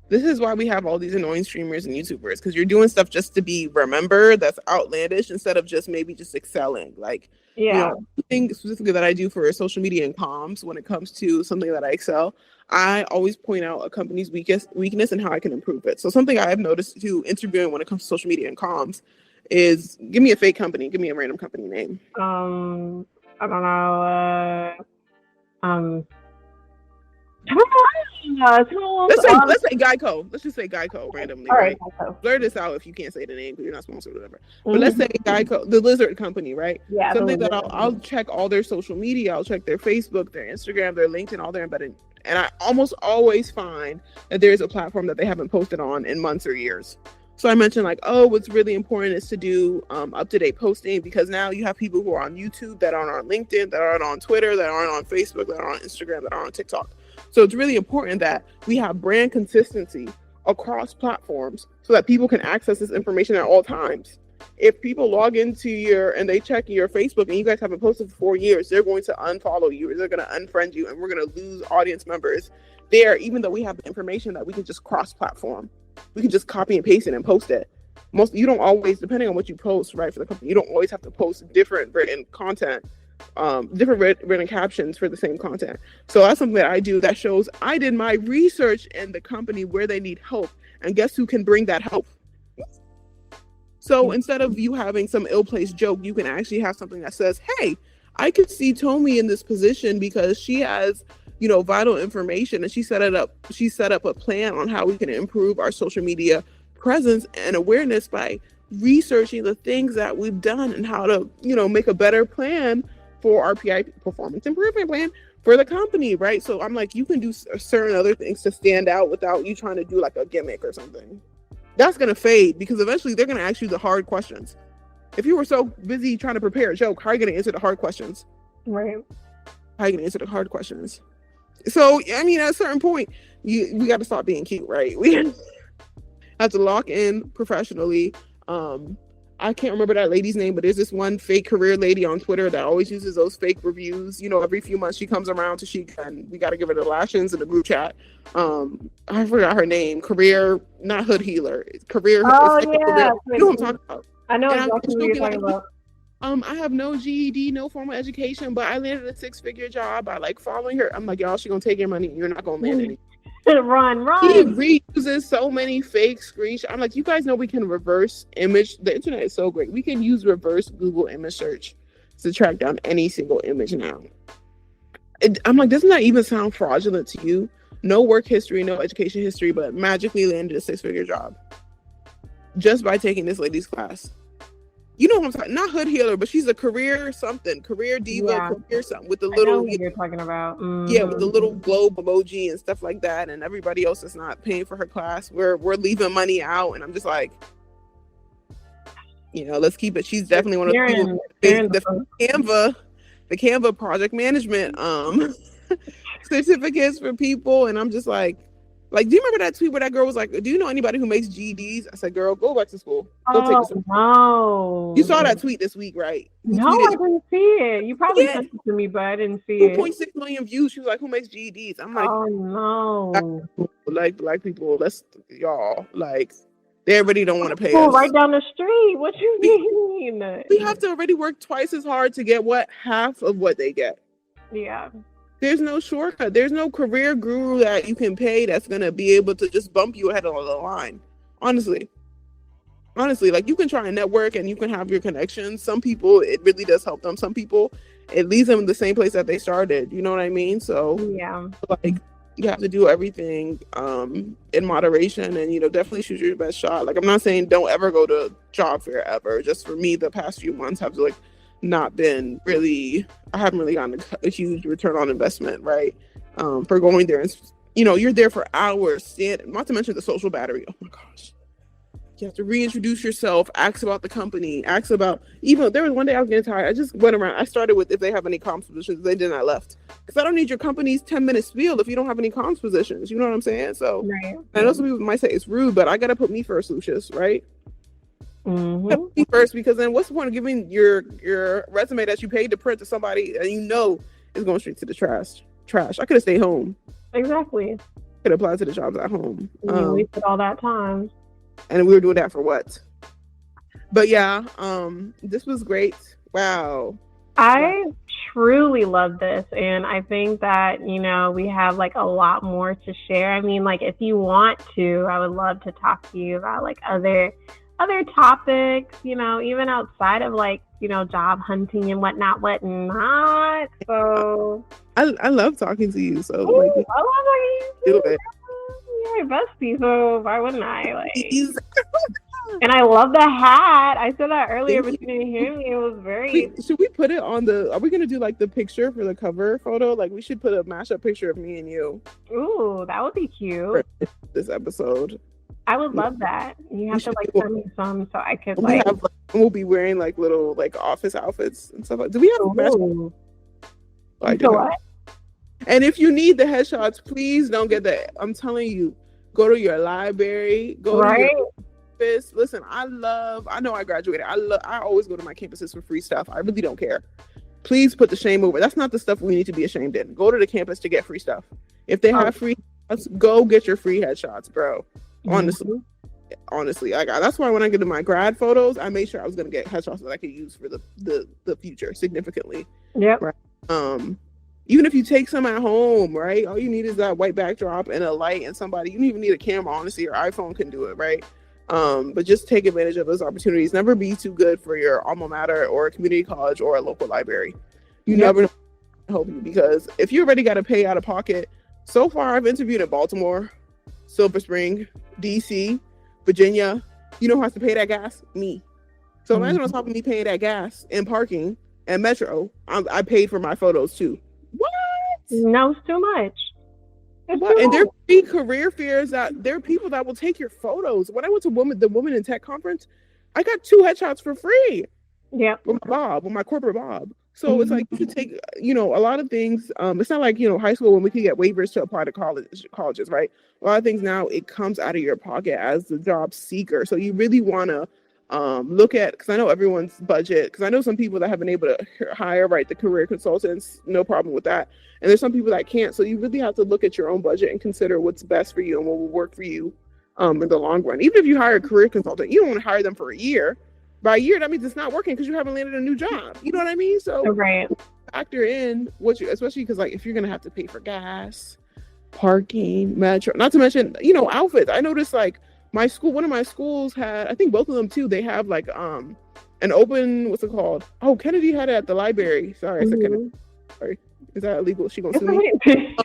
This is why we have all these annoying streamers and YouTubers, because you're doing stuff just to be remembered that's outlandish instead of just excelling. Like, you know, the thing specifically that I do for social media and comms, when it comes to something that I excel, I always point out a company's weakness and how I can improve it. So something I've noticed too, interviewing when it comes to social media and comms, is give me a fake company, give me a random company name. I don't know. Let's say Geico. Let's just say Geico randomly. All right, Geico. Blur this out if you can't say the name because you're not sponsored or whatever. But let's say Geico, the lizard company, right? Yeah. Something that I'll check all their social media. I'll check their Facebook, their Instagram, their LinkedIn, all their embedded. And I almost always find that there's a platform that they haven't posted on in months or years. So I mentioned like, oh, what's really important is to do up-to-date posting, because now you have people who are on YouTube that aren't on LinkedIn, that aren't on Twitter, that aren't on Facebook, that aren't on Instagram, that aren't on TikTok. So it's really important that we have brand consistency across platforms so that people can access this information at all times. If people log into and they check your Facebook and you guys haven't posted for 4 years, they're going to unfollow you, or they're going to unfriend you, and we're going to lose audience members there, even though we have the information that we can just cross-platform. We can just copy and paste it and post it. You don't always, depending on what you post, right, for the company, you don't always have to post different written content, different written captions for the same content. So that's something that I do that shows I did my research in the company where they need help, and guess who can bring that help? So instead of you having some ill-placed joke, you can actually have something that says, hey, I could see Tomi in this position because she has, vital information, and she set up a plan on how we can improve our social media presence and awareness by researching the things that we've done and how to, make a better plan for our performance improvement plan for the company, right? So I'm like, you can do certain other things to stand out without you trying to do like a gimmick or something. That's going to fade, because eventually they're going to ask you the hard questions. If you were so busy trying to prepare a joke, how are you going to answer the hard questions? Right. How are you going to answer the hard questions? So, I mean, at a certain point, we got to stop being cute, right? We have to lock in professionally. I can't remember that lady's name, but there's this one fake career lady on Twitter that always uses those fake reviews. Every few months she comes around to Sheik, and we got to give her the lashings in the group chat. I forgot her name. Career, not hood healer. Career. Oh, yeah. Career. You know what I'm talking about. I know exactly what you're talking about. I have no GED, no formal education, but I landed a 6-figure job by like following her. I'm like, y'all, she gonna take your money. You're not gonna land any. Run. He reuses so many fake screenshots. I'm like, you guys know we can reverse image. The internet is so great. We can use reverse Google image search to track down any single image now. I'm like, doesn't that even sound fraudulent to you? No work history, no education history, but magically landed a 6-figure job just by taking this lady's class. You know what I'm talking? Not hood healer, but she's a career something, career diva, career something with the little. I know what you're talking about. Mm-hmm. Yeah, with the little globe emoji and stuff like that, and everybody else is not paying for her class. We're leaving money out, and I'm just like, let's keep it. She's definitely one of the Canva project management certificates for people, and I'm just like, do you remember that tweet where that girl was like, do you know anybody who makes GEDs? I said, girl, go back to school. No. You saw that tweet this week, right? No, I didn't see it. You probably sent it to me, but I didn't see it. 2.6 million views. She was like, who makes GEDs? I'm like, oh, no. Like, black people, y'all, like, they already don't want to pay us. Right down the street. What you mean? We have to already work twice as hard to get half of what they get. Yeah. There's no shortcut. There's no career guru that you can pay that's going to be able to just bump you ahead of the line. Honestly, like, you can try and network and you can have your connections. Some people, it really does help them. Some people, it leaves them in the same place that they started. You know what I mean? So, yeah, like, you have to do everything in moderation, and, definitely shoot your best shot. Like, I'm not saying don't ever go to job fair ever. Just for me, the past few months have not been really, I haven't really gotten a huge return on investment, right? For going there, and you're there for hours, not to mention the social battery. Oh my gosh, you have to reintroduce yourself, ask about the company, ask about, even there was one day I was getting tired. I just went around. I started with if they have any comms positions. They did. I left because I don't need your company's 10-minute spiel if you don't have any comms positions. You know what I'm saying? So right. I know some people might say it's rude, but I gotta put me first, Lucius, right? Mm-hmm. First, because then what's the point of giving your resume that you paid to print to somebody and is going straight to the trash? I could have stayed home. Exactly. Could apply to the jobs at home. You wasted all that time. And we were doing that for what? But yeah, this was great. Wow. I truly love this, and I think that we have like a lot more to share. I mean, like, if you want to, I would love to talk to you about like other topics, even outside of like, job hunting and whatnot. So I love talking to you. So I love talking to you too. You're my bestie, so why wouldn't I? Like, and I love the hat. I said that earlier, but you didn't hear me. It was very. Should we put it on are we gonna do like the picture for the cover photo? Like, we should put a mashup picture of me and you. Ooh, that would be cute. For this episode. I would love that. You have to like send me some so I could like. We'll be wearing like little like office outfits and stuff. Do we have Ooh. I do not. What? And if you need the headshots, please don't get that. I'm telling you, go to your library, go to your campus. Listen, I know I graduated. I always go to my campuses for free stuff. I really don't care. Please put the shame over. That's not the stuff we need to be ashamed in. Go to the campus to get free stuff. If they have free headshots, go get your free headshots, bro. Honestly, like that's why when I get to my grad photos, I made sure I was gonna get headshots that I could use for the future significantly. Yep. Right. Even if you take some at home, right? All you need is that white backdrop and a light and somebody. You don't even need a camera, honestly. Your iPhone can do it, right? But just take advantage of those opportunities. Never be too good for your alma mater or a community college or a local library. You never know to help you, because if you already got to pay out of pocket. So far, I've interviewed in Baltimore, Silver Spring, DC, Virginia. You know who has to pay that gas? Me. So imagine on top of me paying that gas and parking and Metro, I paid for my photos too. What? No, it's too much. And there be career fairs that there are people that will take your photos. When I went to the Women in Tech conference, I got 2 headshots for free. Yeah. With my corporate Bob. So it's like you could take, a lot of things. It's not like, high school when we could get waivers to apply to colleges, right? A lot of things now, it comes out of your pocket as the job seeker. So you really want to look at, because I know everyone's budget, because I know some people that have been able to hire, right, the career consultants, no problem with that. And there's some people that can't. So you really have to look at your own budget and consider what's best for you and what will work for you in the long run. Even if you hire a career consultant, you don't want to hire them for a year. By a year, that means it's not working because you haven't landed a new job. You know what I mean? So factor in especially because like if you're gonna have to pay for gas, parking, Metro, not to mention, outfits. I noticed like one of my schools had, I think both of them too, they have like an open, what's it called? Oh, Kennedy had it at the library. Sorry, I said Kennedy. Sorry. Is that illegal? She gonna sue me?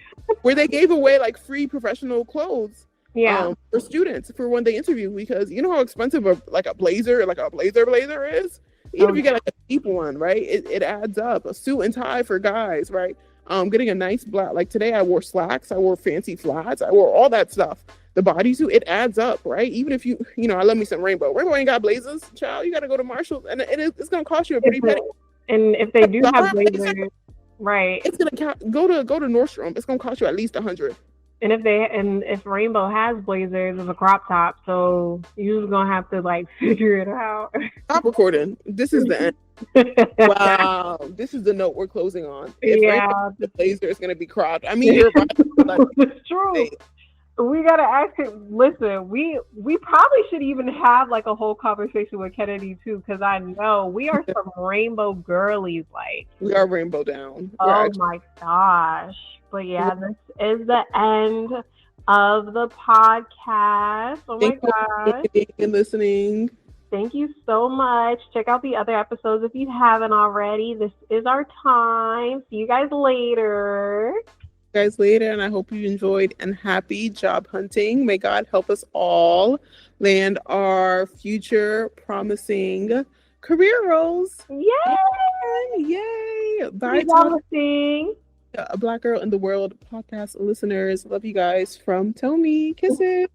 Where they gave away like free professional clothes. Yeah. For students for when they interview, because you know how expensive a blazer is. Even if you get like a cheap one, right? It adds up. A suit and tie for guys, right? Getting a nice black, like today I wore slacks, I wore fancy flats, I wore all that stuff. The bodysuit, it adds up, right? Even if I love me some Rainbow. Rainbow ain't got blazers, child. You got to go to Marshalls, and it's gonna cost you a pretty penny. And if they do have blazers, right? It's gonna go to Nordstrom. It's gonna cost you at least $100. And if Rainbow has blazers, it's a crop top, so you're gonna have to like figure it out. Stop recording. This is the end. Wow, this is the note we're closing on. If the blazer is gonna be cropped. I mean, you're right. It's true. We gotta ask him. Listen, we probably should even have like a whole conversation with Kennedy too, because I know we are some rainbow girlies. Like we are rainbow down. Oh my gosh! But yeah, this is the end of the podcast. Oh my gosh! Thank you for listening. Thank you so much. Check out the other episodes if you haven't already. This is our time. See you guys later. And I hope you enjoyed, and happy job hunting. May God help us all land our future promising career roles. Yay! Bye. Promising. A Black Girl in the World podcast listeners. Love you guys from Tomi. Kisses.